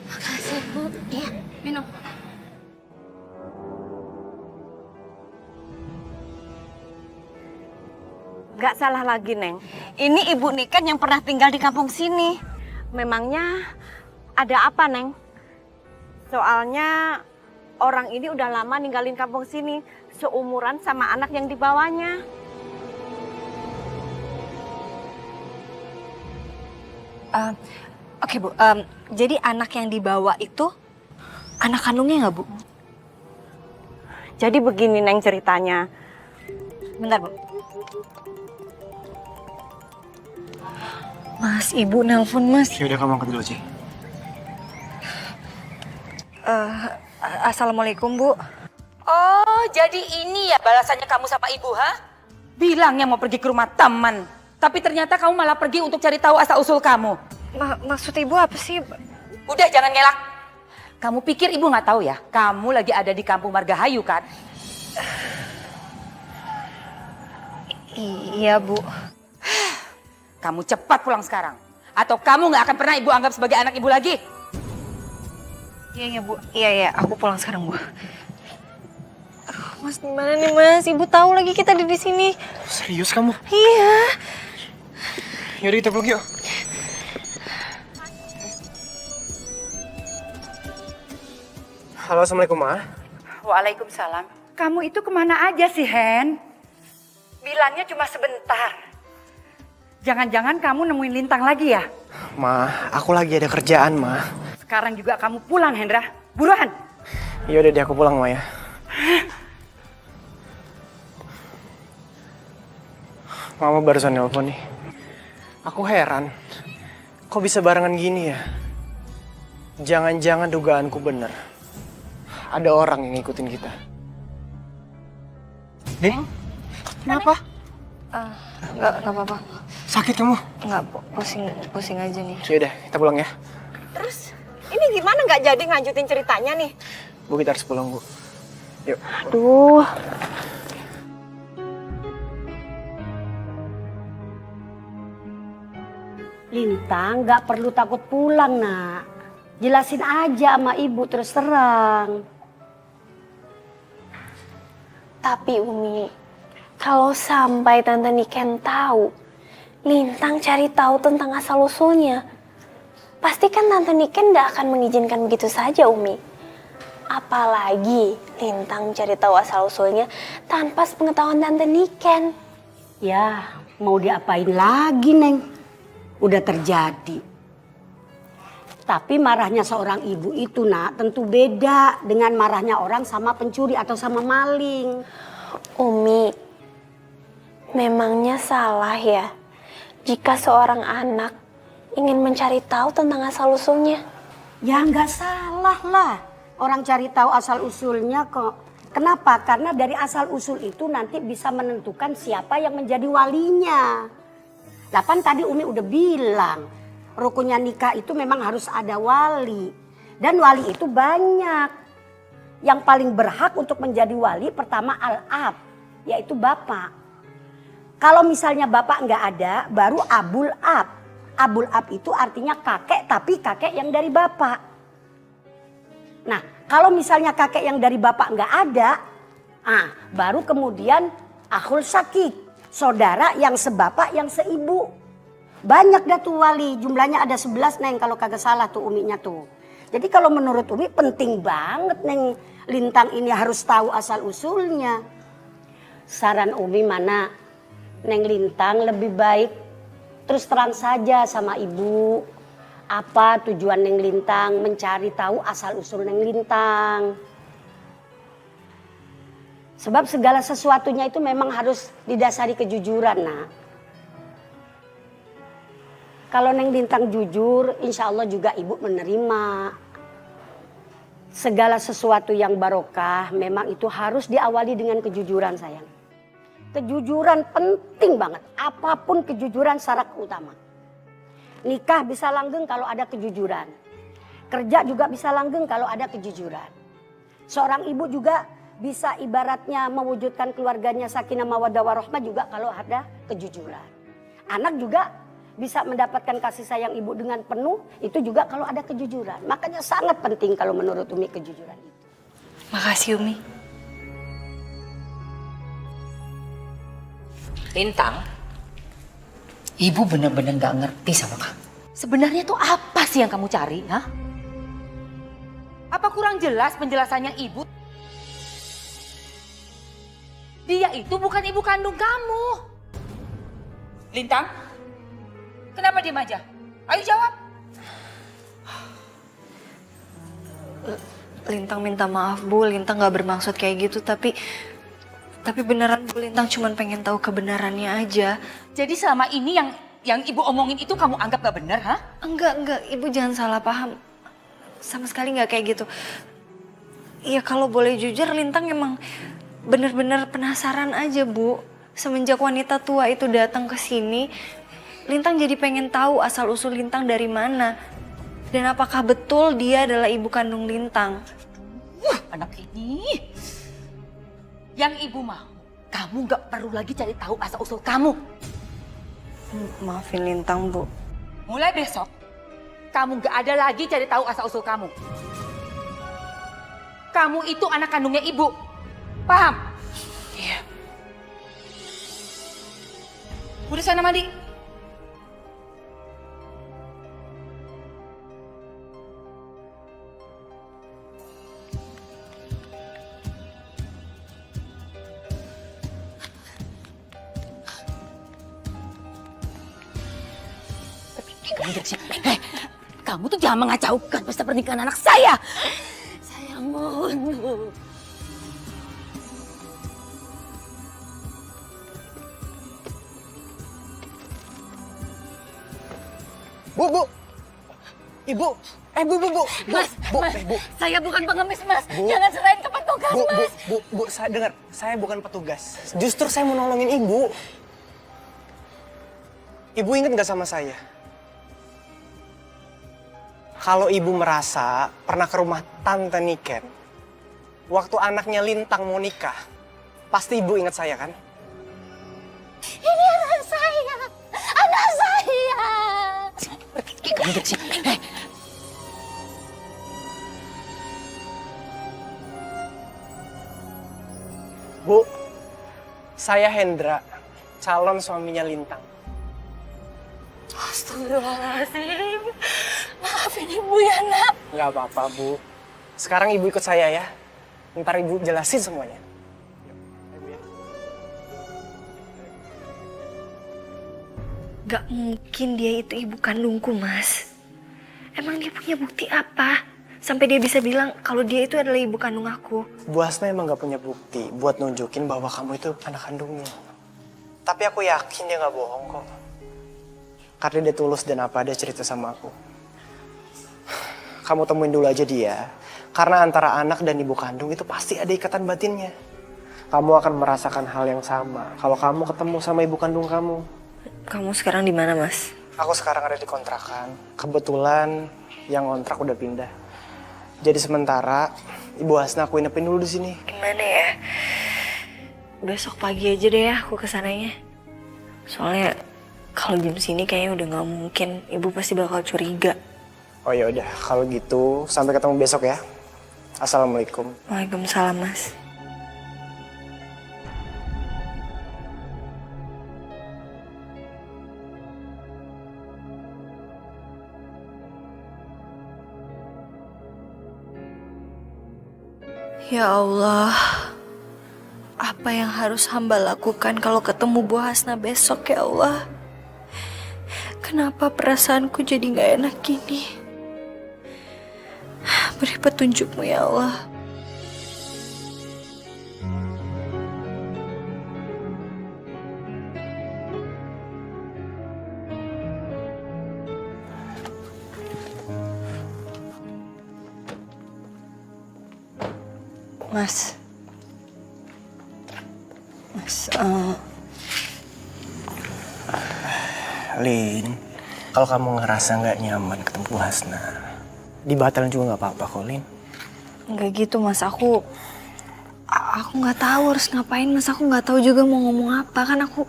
Makasih, Bu. Iya, minum. Gak salah lagi, Neng. Ini Ibu Niken yang pernah tinggal di kampung sini. Memangnya ada apa, Neng? Soalnya orang ini udah lama ninggalin kampung sini, seumuran sama anak yang dibawanya. Oke, Bu. Jadi anak yang dibawa itu anak kandungnya nggak, Bu? Jadi begini, Neng, ceritanya. Bentar, Bu. Mas, Ibu nelpon, Mas. Ya udah, kamu angkat dulu, Ci. Assalamualaikum, Bu. Oh, jadi ini ya balasannya kamu sama ibu, ha? Bilangnya mau pergi ke rumah teman, tapi ternyata kamu malah pergi untuk cari tahu asal-usul kamu. Maksud Ibu apa sih? Udah, jangan ngelak. Kamu pikir ibu nggak tahu ya? Kamu lagi ada di kampung Margahayu kan? Iya, Bu. Kamu cepat pulang sekarang. Atau kamu nggak akan pernah ibu anggap sebagai anak ibu lagi. Iya, Bu. Iya, aku pulang sekarang, Bu. Mas, gimana nih, Mas? Ibu tahu lagi kita ada di sini. Serius kamu? Iya. Yaudah, kita pulang yuk. Halo, Assalamualaikum, Ma. Waalaikumsalam. Kamu itu kemana aja sih, Hen? Bilangnya cuma sebentar. Jangan-jangan kamu nemuin Lintang lagi ya? Ma, aku lagi ada kerjaan, Ma. Sekarang juga kamu pulang, Hendra. Buruan. Yaudah deh, aku pulang, Ma ya. Mama barusan nelpon nih. Aku heran, kok bisa barengan gini ya? Jangan-jangan dugaanku bener. Ada orang yang ngikutin kita. Nih, kenapa? Enggak apa-apa. Sakit kamu? Enggak, pusing aja nih. Yaudah, kita pulang ya. Terus, ini gimana nggak jadi nganjutin ceritanya nih? Bu, kita harus pulang, Bu. Yuk. Aduh. Lintang nggak perlu takut pulang, Nak. Jelasin aja sama ibu terus terang. Tapi Umi, kalau sampai Tante Niken tahu, Lintang cari tahu tentang asal-usulnya, pasti kan Tante Niken nggak akan mengizinkan begitu saja, Umi. Apalagi Lintang cari tahu asal-usulnya tanpa sepengetahuan Tante Niken. Ya, mau diapain lagi, Neng? Udah terjadi. Tapi marahnya seorang ibu itu, Nak, tentu beda dengan marahnya orang sama pencuri atau sama maling. Umi, memangnya salah ya jika seorang anak ingin mencari tahu tentang asal-usulnya? Ya nggak salah lah. Orang cari tahu asal-usulnya kok. Kenapa? Karena dari asal-usul itu nanti bisa menentukan siapa yang menjadi walinya. Lah kan tadi Umi udah bilang, rukunnya nikah itu memang harus ada wali. Dan wali itu banyak. Yang paling berhak untuk menjadi wali pertama al-ab, yaitu bapak. Kalau misalnya bapak nggak ada, baru abul ab. Abul ab itu artinya kakek, tapi kakek yang dari bapak. Nah, kalau misalnya kakek yang dari bapak nggak ada, baru kemudian akhul syakik, saudara yang sebapak yang seibu. Banyak dah tuh wali, jumlahnya ada 11, Neng, kalau kagak salah tuh Uminya tuh. Jadi kalau menurut Umi penting banget, Neng, Lintang ini harus tahu asal usulnya. Saran Umi mana, Neng Lintang lebih baik terus terang saja sama ibu. Apa tujuan Neng Lintang mencari tahu asal usul Neng Lintang. Sebab segala sesuatunya itu memang harus didasari kejujuran, Nak. Kalau Neng Lintang jujur, insya Allah juga ibu menerima. Segala sesuatu yang barokah memang itu harus diawali dengan kejujuran, sayang. Kejujuran penting banget, apapun kejujuran syarat utama. Nikah bisa langgeng kalau ada kejujuran. Kerja juga bisa langgeng kalau ada kejujuran. Seorang ibu juga bisa ibaratnya mewujudkan keluarganya sakinah mawaddah warahmah juga kalau ada kejujuran. Anak juga bisa mendapatkan kasih sayang ibu dengan penuh, itu juga kalau ada kejujuran. Makanya sangat penting kalau menurut Umi kejujuran itu. Makasih, Umi. Lintang, Ibu bener-bener gak ngerti sama kamu. Sebenarnya tuh apa sih yang kamu cari, ha? Apa kurang jelas penjelasannya ibu? Dia itu bukan ibu kandung kamu. Lintang, kenapa diam aja? Ayo jawab. Lintang minta maaf Bu, Lintang gak bermaksud kayak gitu, tapi beneran Bu, Lintang cuma pengen tahu kebenarannya aja. Jadi selama ini yang ibu omongin itu kamu anggap gak benar, ha? Enggak, Ibu jangan salah paham. Sama sekali nggak kayak gitu. Iya kalau boleh jujur, Lintang emang bener-bener penasaran aja Bu. Semenjak wanita tua itu datang ke sini, Lintang jadi pengen tahu asal-usul Lintang dari mana. Dan apakah betul dia adalah ibu kandung Lintang. Anak ini. Yang ibu mau, kamu gak perlu lagi cari tahu asal-usul kamu. Maafin Lintang Bu. Mulai besok, kamu gak ada lagi cari tahu asal-usul kamu. Kamu itu anak kandungnya ibu. Paham? Iya. Udah sana mandi. Kamu tuh jangan mengacaukan pesta pernikahan anak saya. Saya mohon. Bu. Ibu. Bu. Mas, Bu. Saya bukan pengemis, Mas. Bu. Jangan serahin ke petugas, Mas. Bu, saya dengar. Saya bukan petugas. Justru saya mau nolongin Ibu. Ibu ingat nggak sama saya? Kalau Ibu merasa pernah ke rumah Tante Niken, waktu anaknya Lintang mau nikah, pasti Ibu ingat saya kan? Ini anak saya. Anak saya. Kamu duduk sini. Bu, saya Hendra, calon suaminya Lintang. Astagfirullahaladzim. Maafin ibu ya nak. Nggak apa-apa Bu. Sekarang Ibu ikut saya ya. Ntar Ibu jelasin semuanya. Gak mungkin dia itu ibu kandungku Mas. Emang dia punya bukti apa? Sampai dia bisa bilang kalau dia itu adalah ibu kandung aku. Bu Hasna emang gak punya bukti buat nunjukin bahwa kamu itu anak kandungnya. Tapi aku yakin dia gak bohong kok. Karena dia tulus dan apa dia cerita sama aku. Kamu temuin dulu aja dia. Karena antara anak dan ibu kandung itu pasti ada ikatan batinnya. Kamu akan merasakan hal yang sama kalau kamu ketemu sama ibu kandung kamu. Kamu sekarang di mana Mas? Aku sekarang ada di kontrakan. Kebetulan yang kontrak udah pindah. Jadi sementara Ibu Hasna aku inepin dulu di sini. Gimana ya? Besok pagi aja deh ya aku kesananya. Soalnya kalau jam sini kayaknya udah nggak mungkin. Ibu pasti bakal curiga. Oh ya udah, kalau gitu sampai ketemu besok ya. Assalamualaikum. Waalaikumsalam Mas. Ya Allah, apa yang harus hamba lakukan kalau ketemu Bu Hasna besok ya Allah? Kenapa perasaanku jadi gak enak gini? Beri petunjukmu ya Allah. Mas, Lin, kalau kamu ngerasa nggak nyaman ketemu Bu Hasna, dibatalin juga nggak apa-apa kok, Lin. Nggak gitu Mas, aku nggak tahu harus ngapain Mas. Aku nggak tahu juga mau ngomong apa, kan aku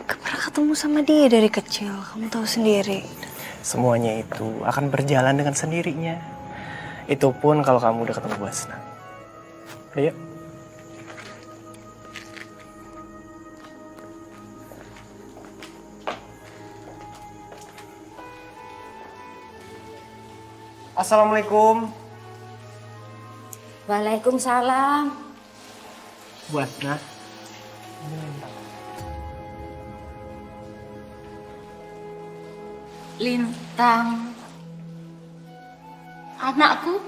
gak pernah ketemu sama dia dari kecil. Kamu tahu sendiri. Semuanya itu akan berjalan dengan sendirinya. Itu pun kalau kamu udah ketemu Bu Hasna. Ayo. Assalamualaikum. Waalaikumsalam. Bu Hasna. Lintang. Anakku.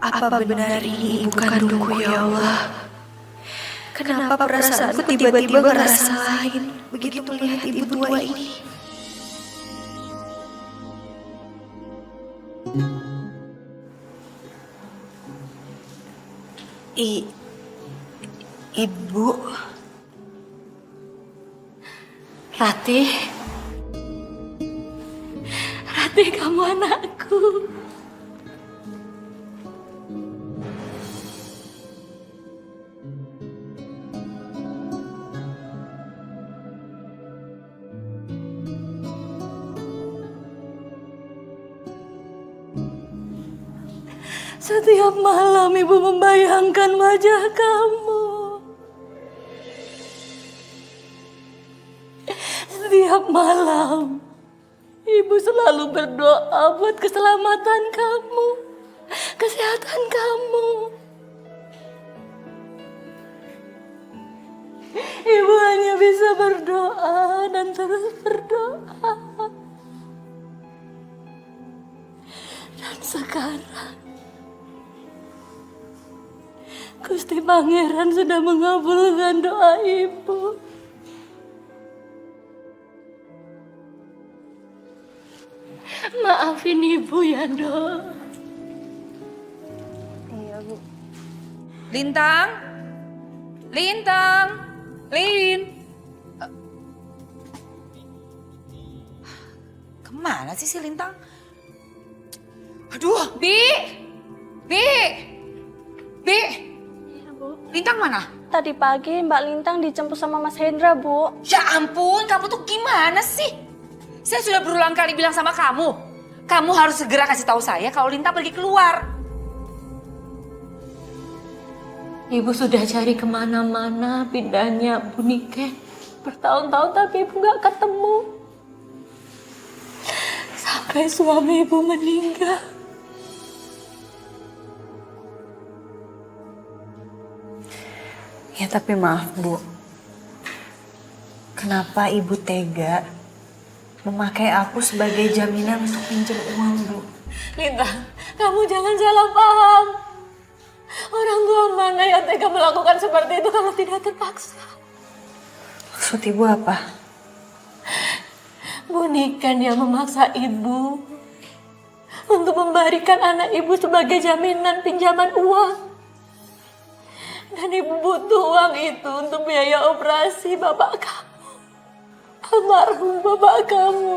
Apa benar ini ibu kandungku ya Allah? Kenapa perasaanku tiba-tiba ngerasa lain begitu melihat ibu tua ini? Ibu. Ratih. Ratih, kamu anakku. Setiap malam ibu membayangkan wajah kamu. Setiap malam ibu selalu berdoa buat keselamatan kamu, kesehatan kamu. Ibu hanya bisa berdoa dan terus berdoa. Dan sekarang Gusti Pangeran sudah mengabulkan doa ibu. Maafin ibu ya, Dok. Iya, Bu. Lintang. Lintang. Lin. Kemana sih si Lintang? Aduh, Bi. Bi. Bi. Lintang mana? Tadi pagi Mbak Lintang dijemput sama Mas Hendra, Bu. Ya ampun, kamu tuh gimana sih? Saya sudah berulang kali bilang sama kamu. Kamu harus segera kasih tahu saya kalau Lintang pergi keluar. Ibu sudah cari kemana-mana pindahnya Bu Niken. Bertahun-tahun tapi ibu nggak ketemu. Sampai suami ibu meninggal. Ya tapi maaf Bu. Kenapa ibu tega memakai aku sebagai jaminan untuk pinjam uang, Bu? Lintang, kamu jangan salah paham. Orang tua mana yang tega melakukan seperti itu kalau tidak terpaksa? Maksud ibu apa? Bu Niken yang memaksa ibu untuk memberikan anak ibu sebagai jaminan pinjaman uang. Dan ibu butuh uang itu untuk biaya operasi bapak kamu. Almarhum bapak kamu.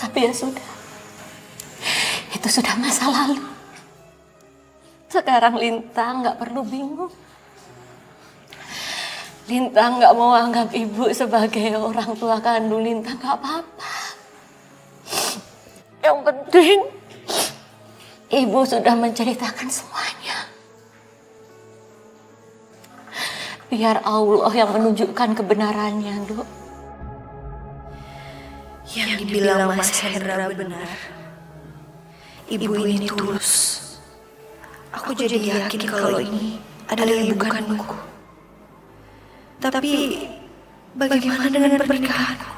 Tapi ya sudah. Itu sudah masa lalu. Sekarang Lintang nggak perlu bingung. Lintang nggak mau anggap ibu sebagai orang tua kandung Lintang, nggak apa-apa. Yang penting, ibu sudah menceritakan semuanya. Biar Allah yang menunjukkan kebenarannya, Dok. Yang dibilang Mas Hendra benar. Ibu ini tulus. Aku jadi yakin kalau ini adalah ibu kandungku. Tapi bagaimana dengan pernikahanku?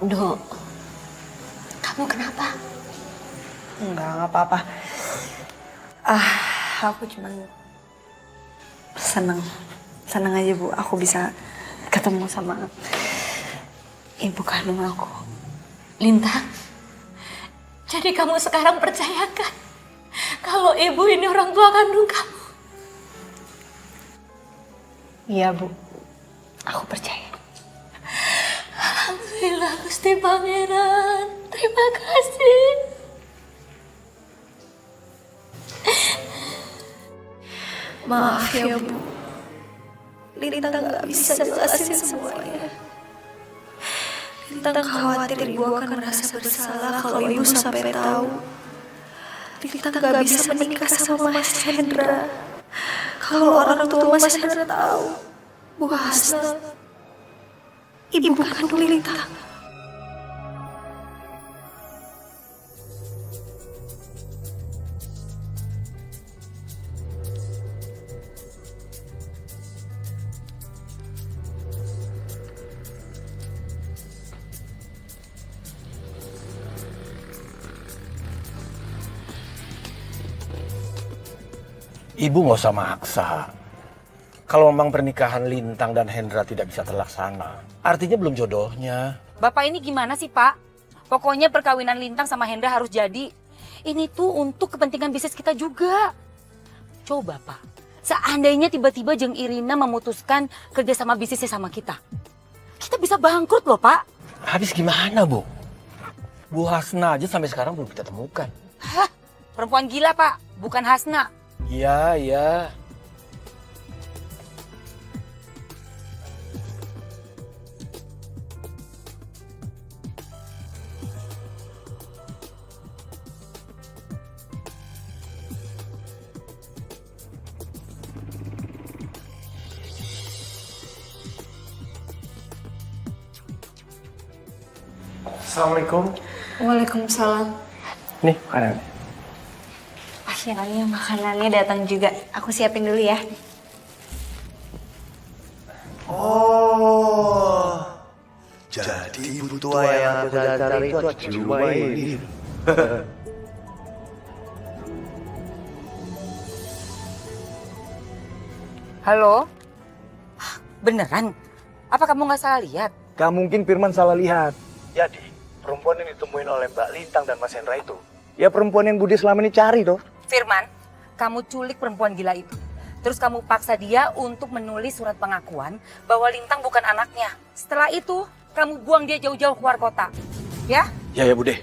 Dok, kamu kenapa? Enggak apa-apa. Aku cuma senang aja Bu. Aku bisa ketemu sama ibu kandung aku. Lintang, jadi kamu sekarang percayakan kalau ibu ini orang tua kandung kamu? Iya Bu, aku percaya. Alhamdulillah Gusti Pangeran, terima kasih. Maaf ya Bu, Lintang gak bisa jelasin semuanya. Lintang khawatir ibu akan merasa bersalah kalau ibu sampai tahu Lintang gak bisa menikah sama Mas Hendra. Kalau orang tua Mas Hendra tahu, Bu Hasna ibu kandung Lintang. Ibu nggak usah maksa. Kalau memang pernikahan Lintang dan Hendra tidak bisa terlaksana, artinya belum jodohnya. Bapak ini gimana sih, Pak? Pokoknya perkawinan Lintang sama Hendra harus jadi. Ini tuh untuk kepentingan bisnis kita juga. Coba, Pak. Seandainya tiba-tiba Jeng Irina memutuskan kerja sama bisnisnya sama kita. Kita bisa bangkrut loh, Pak. Habis gimana, Bu? Bu Hasna aja sampai sekarang belum kita temukan. Hah? Perempuan gila, Pak. Bukan Hasna. Iya, iya. Assalamualaikum. Waalaikumsalam. Nih, makanan. Akhirnya makanannya datang juga. Aku siapin dulu ya. Oh, jadi ibu tua yang aku cari itu cuma ini. Halo? Beneran? Apa kamu nggak salah lihat? Gak mungkin Firman salah lihat. Jadi, perempuan yang ditemuin oleh Mbak Lintang dan Mas Hendra itu, ya perempuan yang Budi selama ini cari toh. Firman, kamu culik perempuan gila itu. Terus kamu paksa dia untuk menulis surat pengakuan bahwa Lintang bukan anaknya. Setelah itu, kamu buang dia jauh-jauh keluar kota. Ya? Ya, ya, Bude.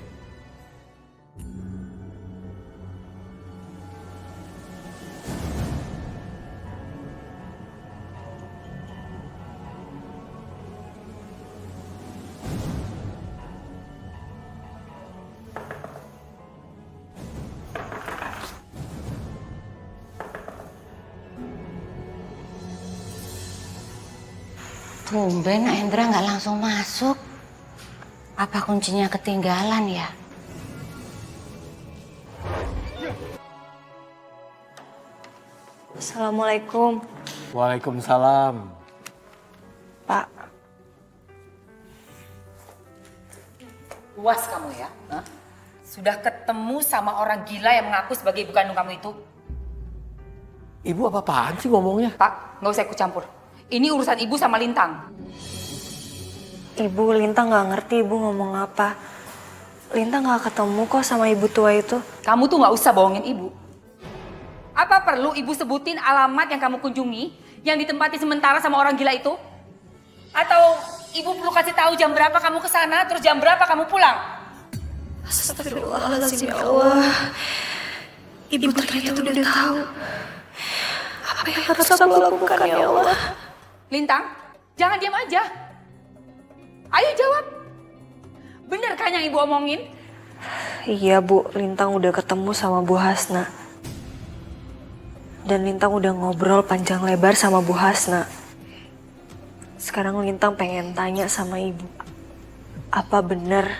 Tumben Hendra nggak langsung masuk. Apa kuncinya ketinggalan ya? Assalamualaikum. Waalaikumsalam. Pak. Puas kamu ya? Hah? Sudah ketemu sama orang gila yang mengaku sebagai ibu kandung kamu itu? Ibu apa-apaan sih ngomongnya? Pak, nggak usah ikut campur. Ini urusan ibu sama Lintang. Ibu, Lintang nggak ngerti ibu ngomong apa. Lintang nggak ketemu kok sama ibu tua itu. Kamu tuh nggak usah bohongin ibu. Apa perlu ibu sebutin alamat yang kamu kunjungi yang ditempati sementara sama orang gila itu? Atau ibu perlu kasih tahu jam berapa kamu ke sana, terus jam berapa kamu pulang? Astagfirullahaladzim ya Allah. Ibu ternyata udah tahu. Apa yang harus aku lakukan ya Allah? Lintang, jangan diam aja. Ayo jawab. Bener kan yang ibu omongin? Iya Bu, Lintang udah ketemu sama Bu Hasna. Dan Lintang udah ngobrol panjang lebar sama Bu Hasna. Sekarang Lintang pengen tanya sama ibu. Apa bener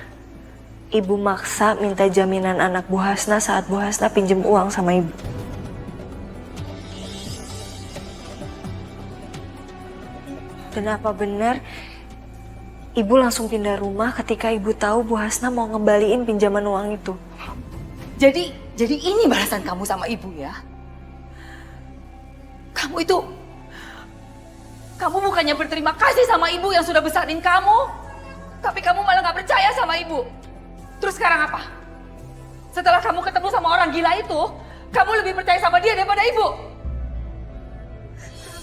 ibu maksa minta jaminan anak Bu Hasna saat Bu Hasna pinjem uang sama ibu? Dan apa benar ibu langsung pindah rumah ketika ibu tahu Bu Hasna mau ngembaliin pinjaman uang itu? Jadi ini balasan kamu sama ibu ya? Kamu bukannya berterima kasih sama ibu yang sudah besarin kamu, tapi kamu malah gak percaya sama ibu. Terus sekarang apa? Setelah kamu ketemu sama orang gila itu, kamu lebih percaya sama dia daripada ibu?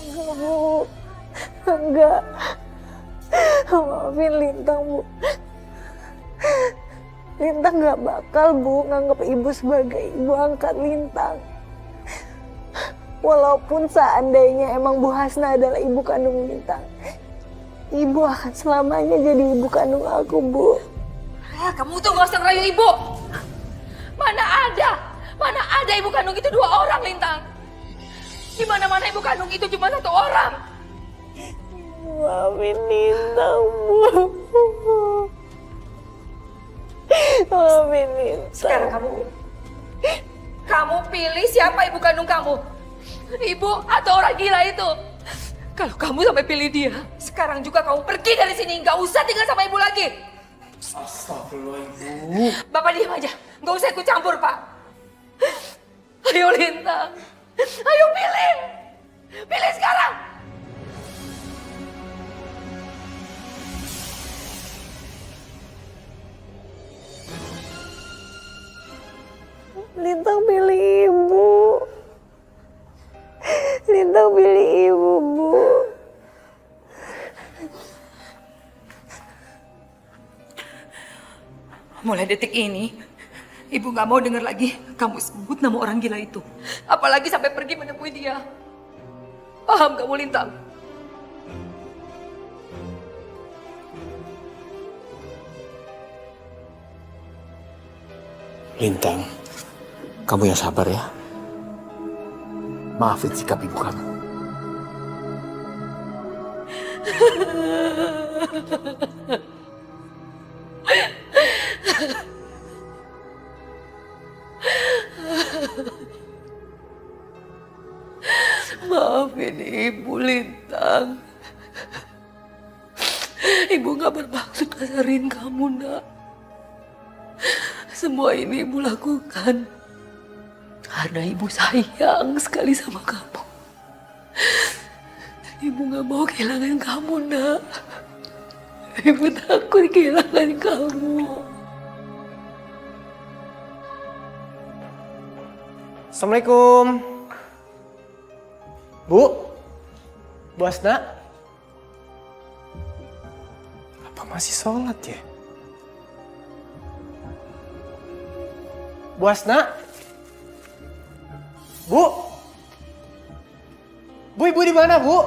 Enggak Bu, enggak. Maafin Lintang Bu. Lintang gak bakal Bu nganggap ibu sebagai ibu angkat Lintang. Walaupun seandainya emang Bu Hasna adalah ibu kandung Lintang, ibu akan selamanya jadi ibu kandung aku, Bu. Kamu tuh gak usah ngerayu ibu. Mana ada Mana ada ibu kandung itu 2 orang, Lintang? Di mana-mana ibu kandung itu cuma 1 orang. Maafin Lintang, Bu. Maafin Lintang. Sekarang kamu pilih siapa ibu kandung kamu? Ibu atau orang gila itu? Kalau kamu sampai pilih dia, sekarang juga kamu pergi dari sini. Nggak usah tinggal sama ibu lagi. Astagfirullah, Ibu. Bapak diam aja. Nggak usah ikut campur, Pak. Ayo Lintang. Ayo pilih. Pilih sekarang. Lintang pilih ibu. Lintang pilih ibu, Bu. Mulai detik ini, ibu nggak mau dengar lagi kamu sebut nama orang gila itu. Apalagi sampai pergi menemui dia. Paham kamu, Lintang? Lintang, kamu yang sabar ya. Maafin sikap ibu kamu. Maafin Ibu, Lintang. Ibu gak bermaksud kasarin kamu, Nak. Semua ini Ibu lakukan karena Ibu sayang sekali sama kamu. Dan Ibu gak mau kehilangan kamu, Nak. Ibu takut kehilangan kamu. Assalamualaikum. Bu? Bu Asna? Apa masih sholat ya? Bu Asna? Bu? Bu, ibu di mana, Bu?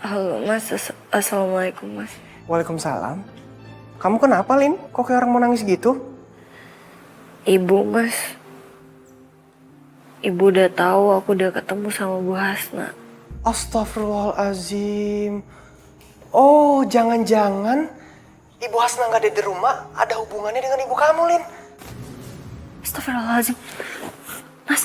Halo, Mas. Assalamualaikum, Mas. Waalaikumsalam. Kamu kenapa, Lin? Kok kayak orang mau nangis gitu? Ibu, Mas. Ibu udah tahu aku udah ketemu sama Bu Hasna. Astagfirullahaladzim. Oh, jangan-jangan Ibu Hasna nggak ada di rumah, ada hubungannya dengan ibu kamu, Lin. Astagfirullahaladzim. Mas,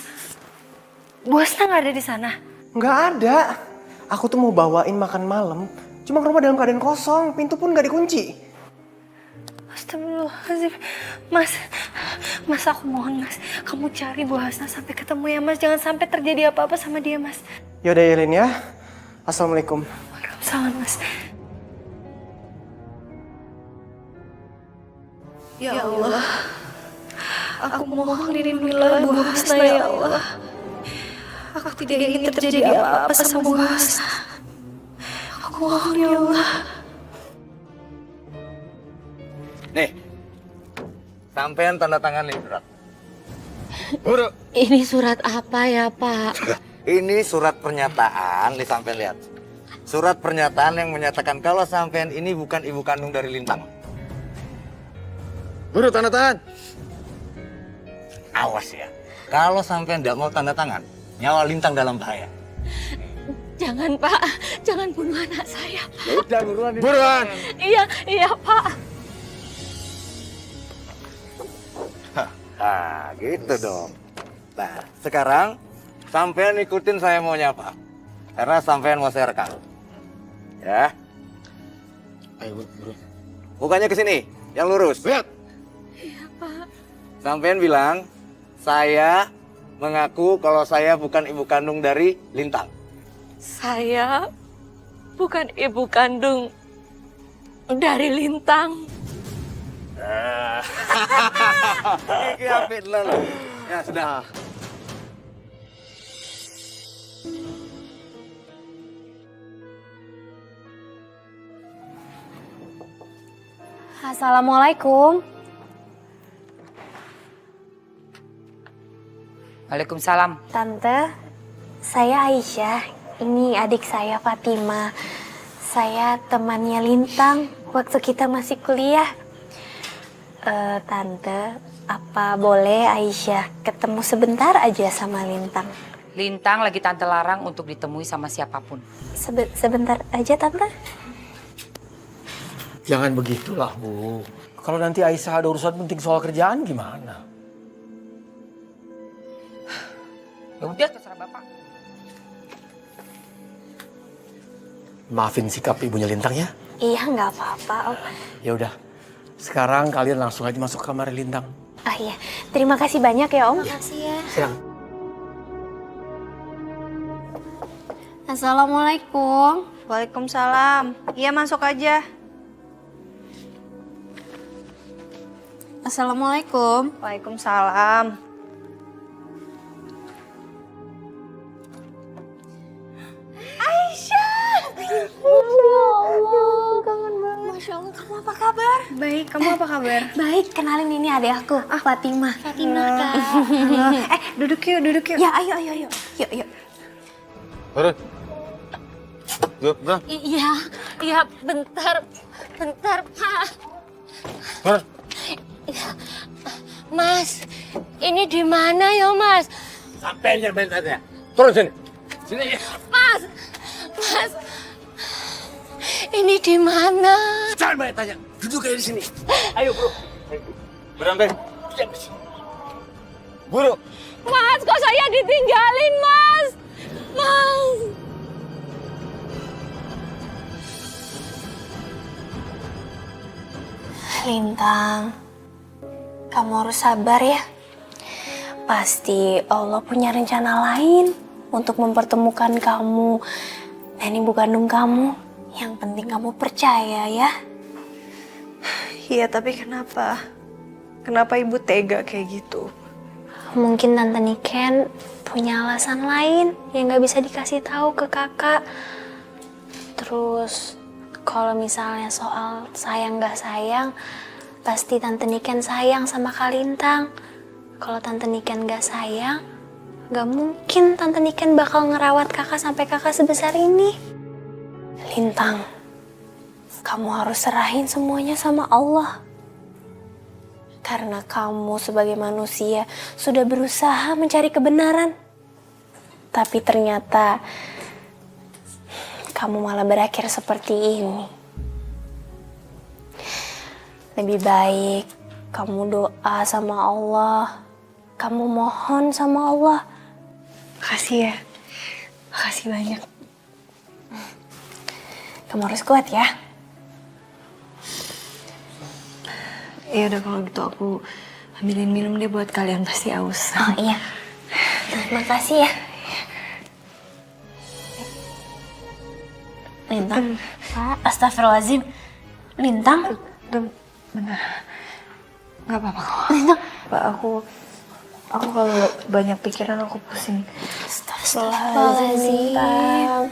Bu Hasna nggak ada di sana? Nggak ada. Aku tuh mau bawain makan malam, cuma rumah dalam keadaan kosong, pintu pun nggak dikunci. Astagfirullahaladzim. Mas, aku mohon, Mas. Kamu cari Bu Hasna sampai ketemu ya, Mas. Jangan sampai terjadi apa-apa sama dia, Mas. Yaudah ya, Lin ya. Assalamualaikum. Waalaikumsalam, Mas. Ya Allah, aku mohon lindungilah Bu Hasna ya Allah. Aku tidak ingin terjadi apa-apa sama Bu Hasna. Aku mohon ya Allah. Nih, sampean tanda tangan nih surat. Buru. Ini surat apa ya, Pak? Ini surat pernyataan, nih sampean lihat. Surat pernyataan yang menyatakan kalau sampean ini bukan ibu kandung dari Lintang. Buru tanda tangan. Awas ya, kalau sampean tidak mau tanda tangan, nyawa Lintang dalam bahaya. Jangan, Pak. Jangan bunuh anak saya, Pak. Udah buruan. Buruan. Iya, Pak. Nah, gitu dong. Nah, sekarang sampean ikutin saya maunya apa? Karena sampean mau saya rekam. Ya. Ayo, buru. Mukanya ke sini, yang lurus. Lihat. Iya, Pak. Sampean bilang, saya mengaku kalau saya bukan ibu kandung dari Lintang. Saya bukan ibu kandung dari Lintang. Iki apik lho. Ya sudah. Assalamualaikum. Waalaikumsalam. Tante, saya Aisyah. Ini adik saya Fatima. Saya temannya Lintang waktu kita masih kuliah. Tante, apa boleh Aisyah ketemu sebentar aja sama Lintang? Lintang lagi tante larang untuk ditemui sama siapapun. Sebentar aja, Tante. Jangan begitulah, Bu. Kalau nanti Aisyah ada urusan penting soal kerjaan gimana? Ya udah, terserah Bapak. Maafin sikap ibunya Lintang ya. Iya, nggak apa-apa, Om. Ya udah. Sekarang kalian langsung aja masuk ke kamar Lintang. Ah iya, terima kasih banyak ya, Om. Makasih ya. Silakan. Assalamualaikum. Waalaikumsalam. Iya, masuk aja. Assalamualaikum. Waalaikumsalam. Aisyah. Masya Allah, kangen banget. Masya Allah, kamu apa kabar? Baik, kamu apa kabar? Baik, kenalin ini adik aku, Fatimah. Fatimah, Kak. Duduk yuk. Ya, ayo. Yuk. Urut. Yuk, bro. Iya, bentar, Pak. Urut. Mas, ini di mana ya, Mas? Sampainya bentarnya. Turun sini. Sini. Mas, ini di mana? Jangan banyak tanya. Duduk kayak di sini. Ayo, bro. Berangkat. Buru. Mas, kok saya ditinggalin, Mas? Mas. Lintang, kamu harus sabar ya. Pasti Allah punya rencana lain untuk mempertemukan kamu dan ibu kandung kamu. Yang penting kamu percaya ya. Iya, tapi kenapa? Kenapa ibu tega kayak gitu? Mungkin Tante Niken punya alasan lain yang gak bisa dikasih tahu ke kakak. Terus kalau misalnya soal sayang gak sayang, pasti Tante Niken sayang sama Kak Lintang. Kalau Tante Niken gak sayang, gak mungkin Tante Niken bakal ngerawat kakak sampai kakak sebesar ini. Lintang, kamu harus serahin semuanya sama Allah. Karena kamu sebagai manusia sudah berusaha mencari kebenaran. Tapi ternyata kamu malah berakhir seperti ini. Lebih baik kamu doa sama Allah. Kamu mohon sama Allah. Makasih ya. Makasih banyak. Kamu harus kuat ya. Ya udah kalau gitu aku ambilin minum deh buat kalian, pasti aus. Oh iya. Terima kasih ya. Lintang. Pak, astagfirullahaladzim. Lintang. Bener. Gak apa-apa kok. Lintang. Pak, aku kalau banyak pikiran aku pusing. Astagfirullahaladzim.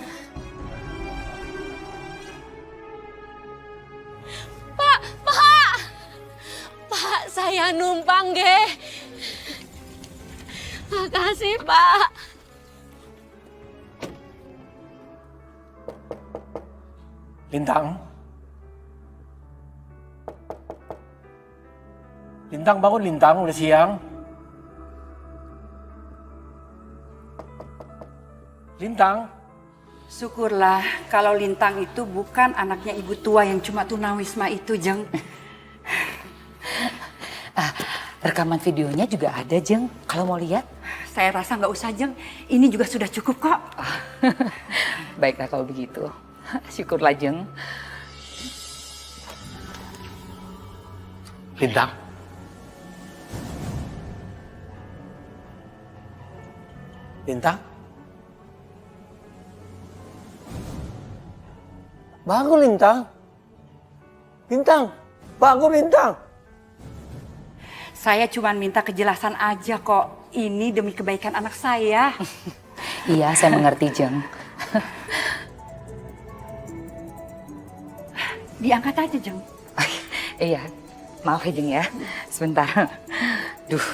Pak, saya numpang, ge. Makasih, Pak. Lintang. Lintang, bangun Lintang, udah siang. Lintang. Syukurlah kalau Lintang itu bukan anaknya ibu tua yang cuma tunawisma itu, Jeng. Rekaman videonya juga ada, Jeng. Kalau mau lihat. Saya rasa nggak usah, Jeng. Ini juga sudah cukup kok. Baiklah kalau begitu. Syukurlah, Jeng. Lintang. Lintang. Bangun Lintang. Lintang, bangun Lintang. Saya cuma minta kejelasan aja kok. Ini demi kebaikan anak saya. Iya, saya mengerti, Jeng. Diangkat aja, Jeng. Iya, maaf ya, Jeng ya. Sebentar. Duh,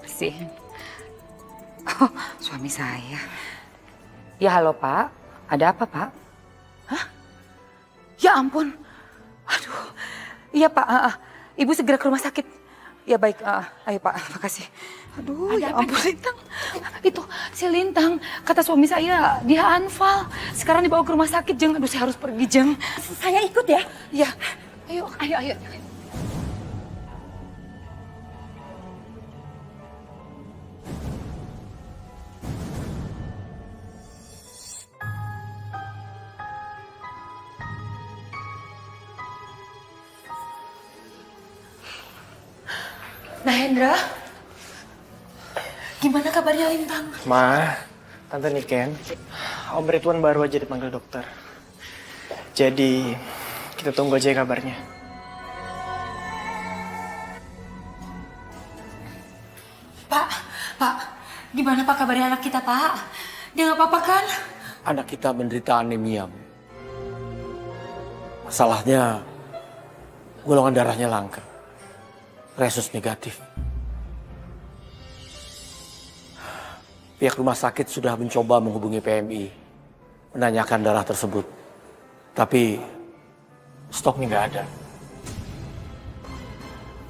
bersih. Oh, suami saya. Ya, halo Pak. Ada apa, Pak? Hah? Ya ampun. Aduh. Iya Pak, Ibu segera ke rumah sakit. Ya baik, ayo Pak, makasih. Aduh, ya ampun Lintang. Itu si Lintang, kata suami saya, dia anfal. Sekarang dibawa ke rumah sakit, Jeng. Aduh, saya harus pergi, Jeng. Saya ikut ya? Ya, ayo. Nah Hendra, gimana kabarnya Lintang? Ma, Tante Niken, Om Ridwan baru aja dipanggil dokter. Jadi, kita tunggu aja kabarnya. Pak, gimana Pak kabarnya anak kita Pak? Dia nggak apa-apa kan? Anak kita menderita anemia, Bu. Masalahnya, golongan darahnya langka. Resus negatif. Pihak rumah sakit sudah mencoba menghubungi PMI, menanyakan darah tersebut. Tapi stoknya nggak ada.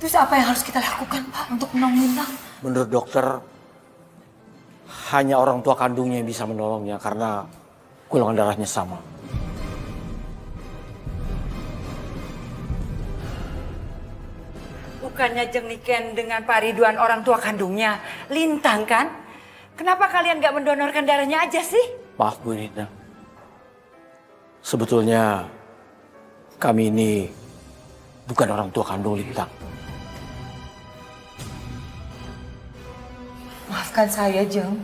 Terus apa yang harus kita lakukan Pak untuk menolong Lintang? Menurut dokter, hanya orang tua kandungnya yang bisa menolongnya karena golongan darahnya sama. Bukannya Jeng Niken dengan Pak Ridwan orang tua kandungnya Lintang kan? Kenapa kalian gak mendonorkan darahnya aja sih? Maaf Bu Nina. Sebetulnya kami ini bukan orang tua kandung Lintang. Maafkan saya, Jeng.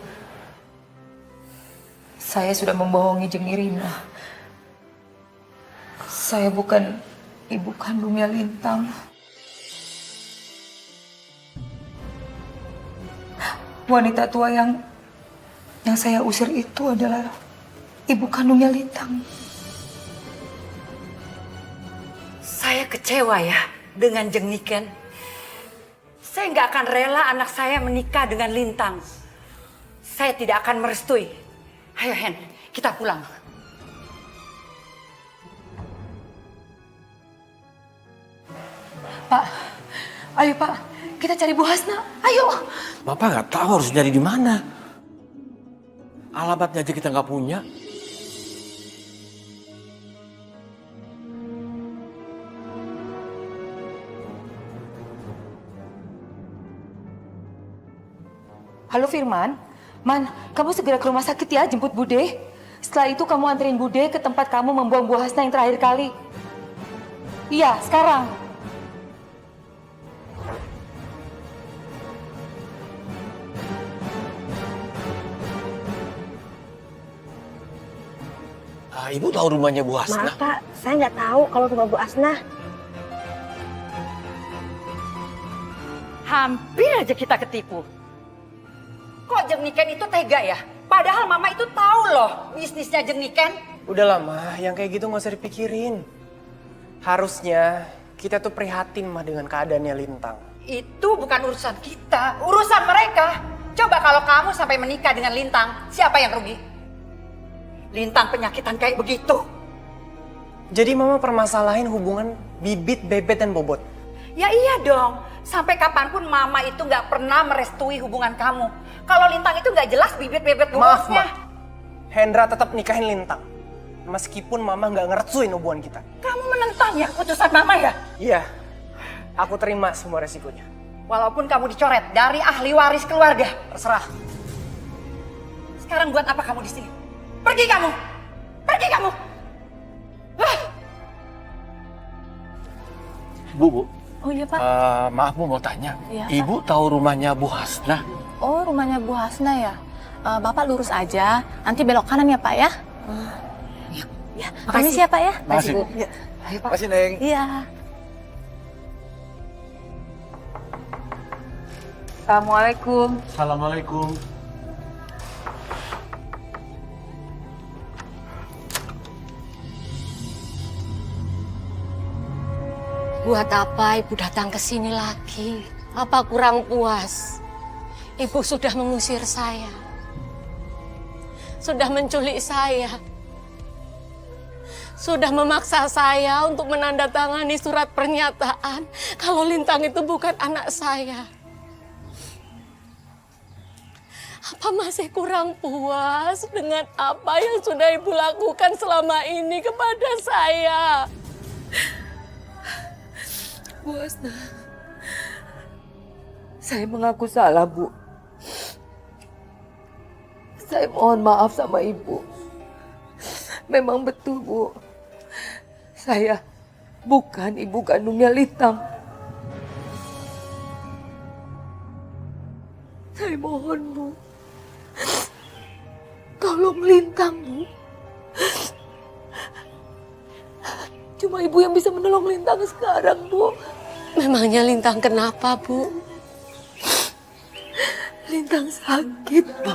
Saya sudah membohongi Jeng Irina. Saya bukan ibu kandungnya Lintang. Wanita tua yang saya usir itu adalah ibu kandungnya Lintang. Saya kecewa ya dengan Jeng Niken. Saya nggak akan rela anak saya menikah dengan Lintang. Saya tidak akan merestui. Ayo Hen, kita pulang. Pak, ayo Pak, kita cari Bu Hasna. Ayo. Bapak nggak tahu harus nyari di mana. Alamatnya aja kita nggak punya. Halo Firman, Man, kamu segera ke rumah sakit ya, jemput Bude. Setelah itu kamu anterin Bude ke tempat kamu membuang Bu Hasna yang terakhir kali. Iya, sekarang. Ibu tahu rumahnya Bu Hasna? Maaf Pak, saya nggak tahu kalau rumah Bu Hasna. Hampir aja kita ketipu. Kok Jeng Niken itu tega ya? Padahal Mama itu tahu loh bisnisnya Jeng Niken. Udah lama, yang kayak gitu nggak usah dipikirin. Harusnya kita tuh prihatin mah dengan keadaannya Lintang. Itu bukan urusan kita, urusan mereka. Coba kalau kamu sampai menikah dengan Lintang, siapa yang rugi? Lintang penyakitan kayak begitu. Jadi Mama permasalahin hubungan Bibit, Bebet, dan Bobot. Ya iya dong. Sampai kapanpun Mama itu nggak pernah merestui hubungan kamu. Kalau Lintang itu nggak jelas Bibit, Bebet, Maaf, Bobotnya. Hendra tetap nikahin Lintang. Meskipun Mama nggak ngerestuin hubungan kita. Kamu menentang ya keputusan Mama ya? Iya, aku terima semua resikonya. Walaupun kamu dicoret dari ahli waris keluarga, terserah. Sekarang buat apa kamu di sini? Pergi kamu! Pergi kamu! Bu. Oh iya Pak. Maaf Bu mau tanya. Iya, Ibu tahu rumahnya Bu Hasna? Oh rumahnya Bu Hasna ya? Bapak lurus aja, nanti belok kanan ya Pak ya? Ya, permisi ya Pak ya? Makasih Bu. Ya. Ayo Pak. Makasih Neng. Iya. Assalamualaikum. Assalamualaikum. Buat apa Ibu datang ke sini lagi? Apa kurang puas? Ibu sudah mengusir saya. Sudah menculik saya. sudah memaksa saya untuk menandatangani surat pernyataan kalau Lintang itu bukan anak saya. Apa masih kurang puas dengan apa yang sudah Ibu lakukan selama ini kepada saya? Bu Hasna, saya mengaku salah, Bu. Saya mohon maaf sama Ibu. Memang betul, Bu. Saya bukan ibu kandungnya Lintang. Saya mohon, Bu. Tolong Lintang, Bu. Cuma Ibu yang bisa menolong Lintang sekarang, Bu. Memangnya Lintang kenapa, Bu? Lintang sakit, Bu.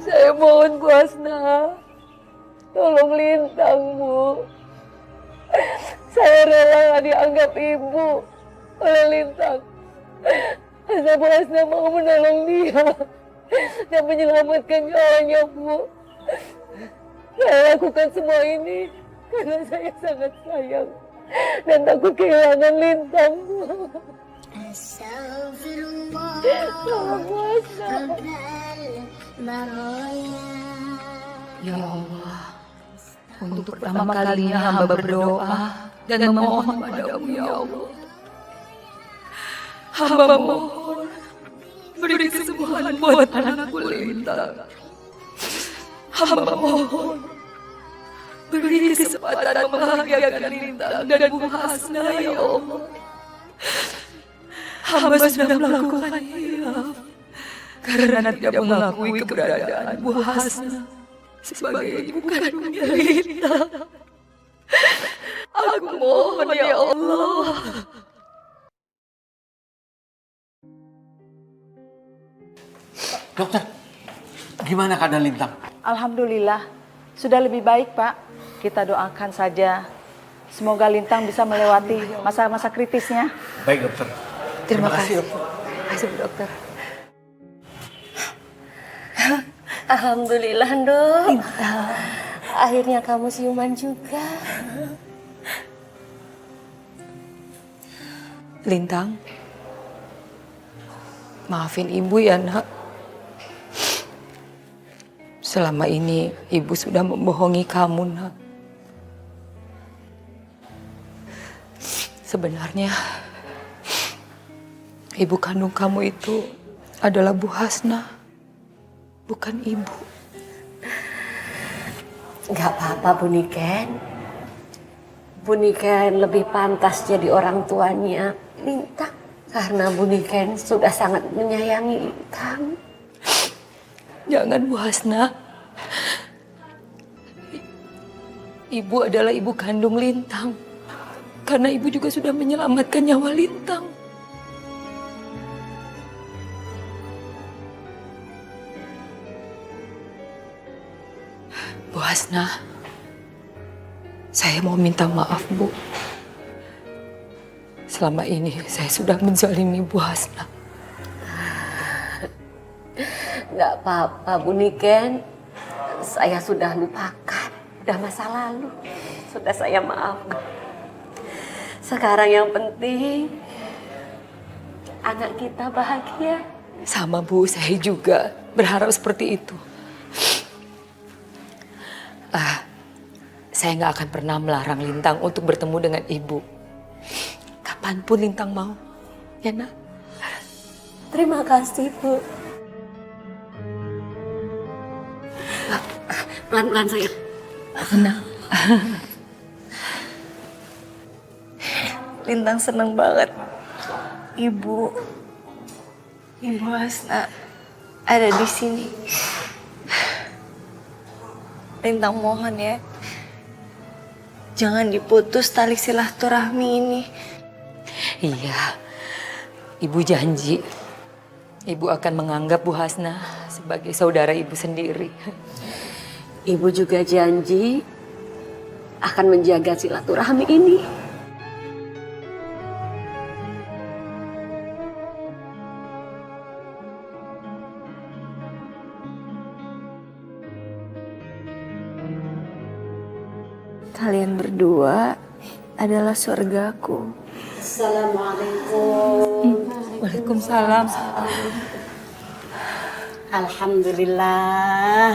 Saya mohon Bu Hasna, tolong Lintang, Bu. Saya rela dianggap ibu oleh Lintang. Asal Bu Hasna mau menolong dia dan menyelamatkan nyawanya, Bu. Saya lakukan semua ini karena saya sangat sayang dan takut kehilangan Lintang, Bu. Tolong Bu Hasna. Ya Allah, untuk pertama kalinya hamba berdoa dan memohon padamu, ya Allah. Hamba mohon beri kesembuhan buat anakku Lintang. Hamba mohon beri kesempatan membahagiakan Lintang dan Bu Hasna, ya Allah. Hamba sudah melakukan hilaf karena tidak mengakui keberadaan Bu Hasna sebagai ibu kandungnya Lintang. Aku mohon, ya Allah. Dokter, gimana keadaan Lintang? Alhamdulillah, sudah lebih baik, Pak. Kita doakan saja. Semoga Lintang bisa melewati masa-masa kritisnya. Baik, dokter. Terima kasih, dokter. Terima kasih, Bu Dokter. Alhamdulillah, Nduk. Akhirnya kamu siuman juga. Lintang, maafin Ibu ya, Nak. Selama ini Ibu sudah membohongi kamu, Nak. Sebenarnya ibu kandung kamu itu adalah Bu Hasna, bukan Ibu. Gak apa-apa, Bu Niken. Bu Niken lebih pantas jadi orang tuanya Lintang karena Bu Niken sudah sangat menyayangi Lintang. Jangan, Bu Hasna. Ibu adalah ibu kandung Lintang. Karena Ibu juga sudah menyelamatkan nyawa Lintang. Bu Hasna, saya mau minta maaf, Bu. Selama ini saya sudah menzalimi Bu Hasna. Gak apa-apa, Bu Niken. Saya sudah lupakan. Udah masa lalu. Sudah saya maafkan. Sekarang yang penting anak kita bahagia. Sama, Bu, saya juga berharap seperti itu. Saya nggak akan pernah melarang Lintang untuk bertemu dengan Ibu. Kapanpun Lintang mau. Ya, Nak? Terima kasih, Bu. Pelan-pelan, sayang. Tenang. Lintang seneng banget. Ibu Hasna ada di sini. Lintang mohon ya, jangan diputus tali silaturahmi ini. Iya, Ibu janji. Ibu akan menganggap Bu Hasna sebagai saudara Ibu sendiri. Ibu juga janji akan menjaga silaturahmi ini. Kalian berdua adalah surgaku. Assalamualaikum. Waalaikumsalam. Alhamdulillah.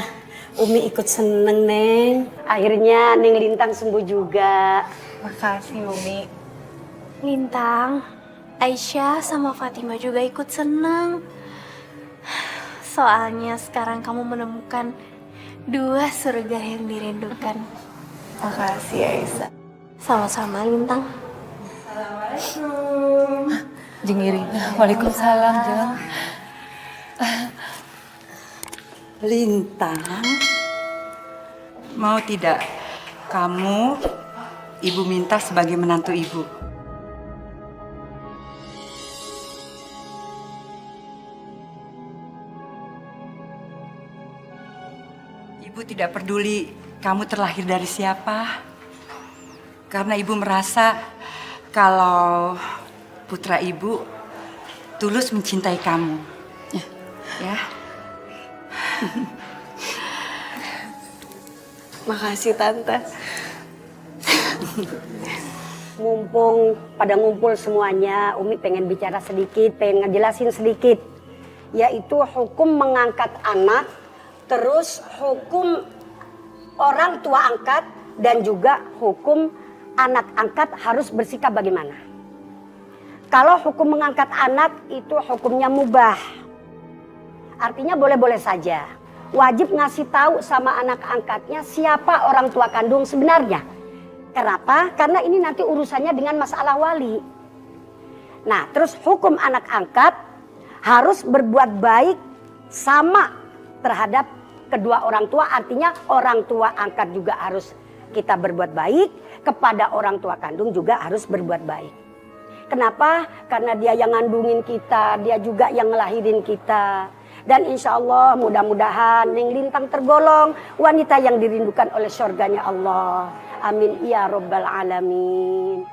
Umi ikut seneng, Neng. Akhirnya Neng Lintang sembuh juga. Makasih, Umi. Lintang, Aisyah sama Fatima juga ikut senang. Soalnya sekarang kamu menemukan dua surga yang dirindukan. Makasih Aisyah. Sama-sama, Lintang. Assalamualaikum. Jeng Irina. Waalaikumsalam, Jeng. Lintang, mau tidak kamu Ibu minta sebagai menantu Ibu? Ibu tidak peduli kamu terlahir dari siapa, karena Ibu merasa kalau putra Ibu tulus mencintai kamu. Ya. Makasih Tante. Mumpung pada ngumpul semuanya, Umi pengen bicara sedikit, pengen ngejelasin sedikit. Yaitu hukum mengangkat anak, terus hukum orang tua angkat, dan juga hukum anak angkat harus bersikap bagaimana. Kalau hukum mengangkat anak itu hukumnya mubah. Artinya boleh-boleh saja. Wajib ngasih tahu sama anak angkatnya siapa orang tua kandung sebenarnya. Kenapa? Karena ini nanti urusannya dengan masalah wali. Nah, terus hukum anak angkat harus berbuat baik sama terhadap kedua orang tua. Artinya orang tua angkat juga harus kita berbuat baik. Kepada orang tua kandung juga harus berbuat baik. Kenapa? Karena dia yang ngandungin kita, dia juga yang ngelahirin kita. Dan insya Allah mudah-mudahan Neng Lintang tergolong wanita yang dirindukan oleh surganya Allah. Amin ya Rabbal Alamin.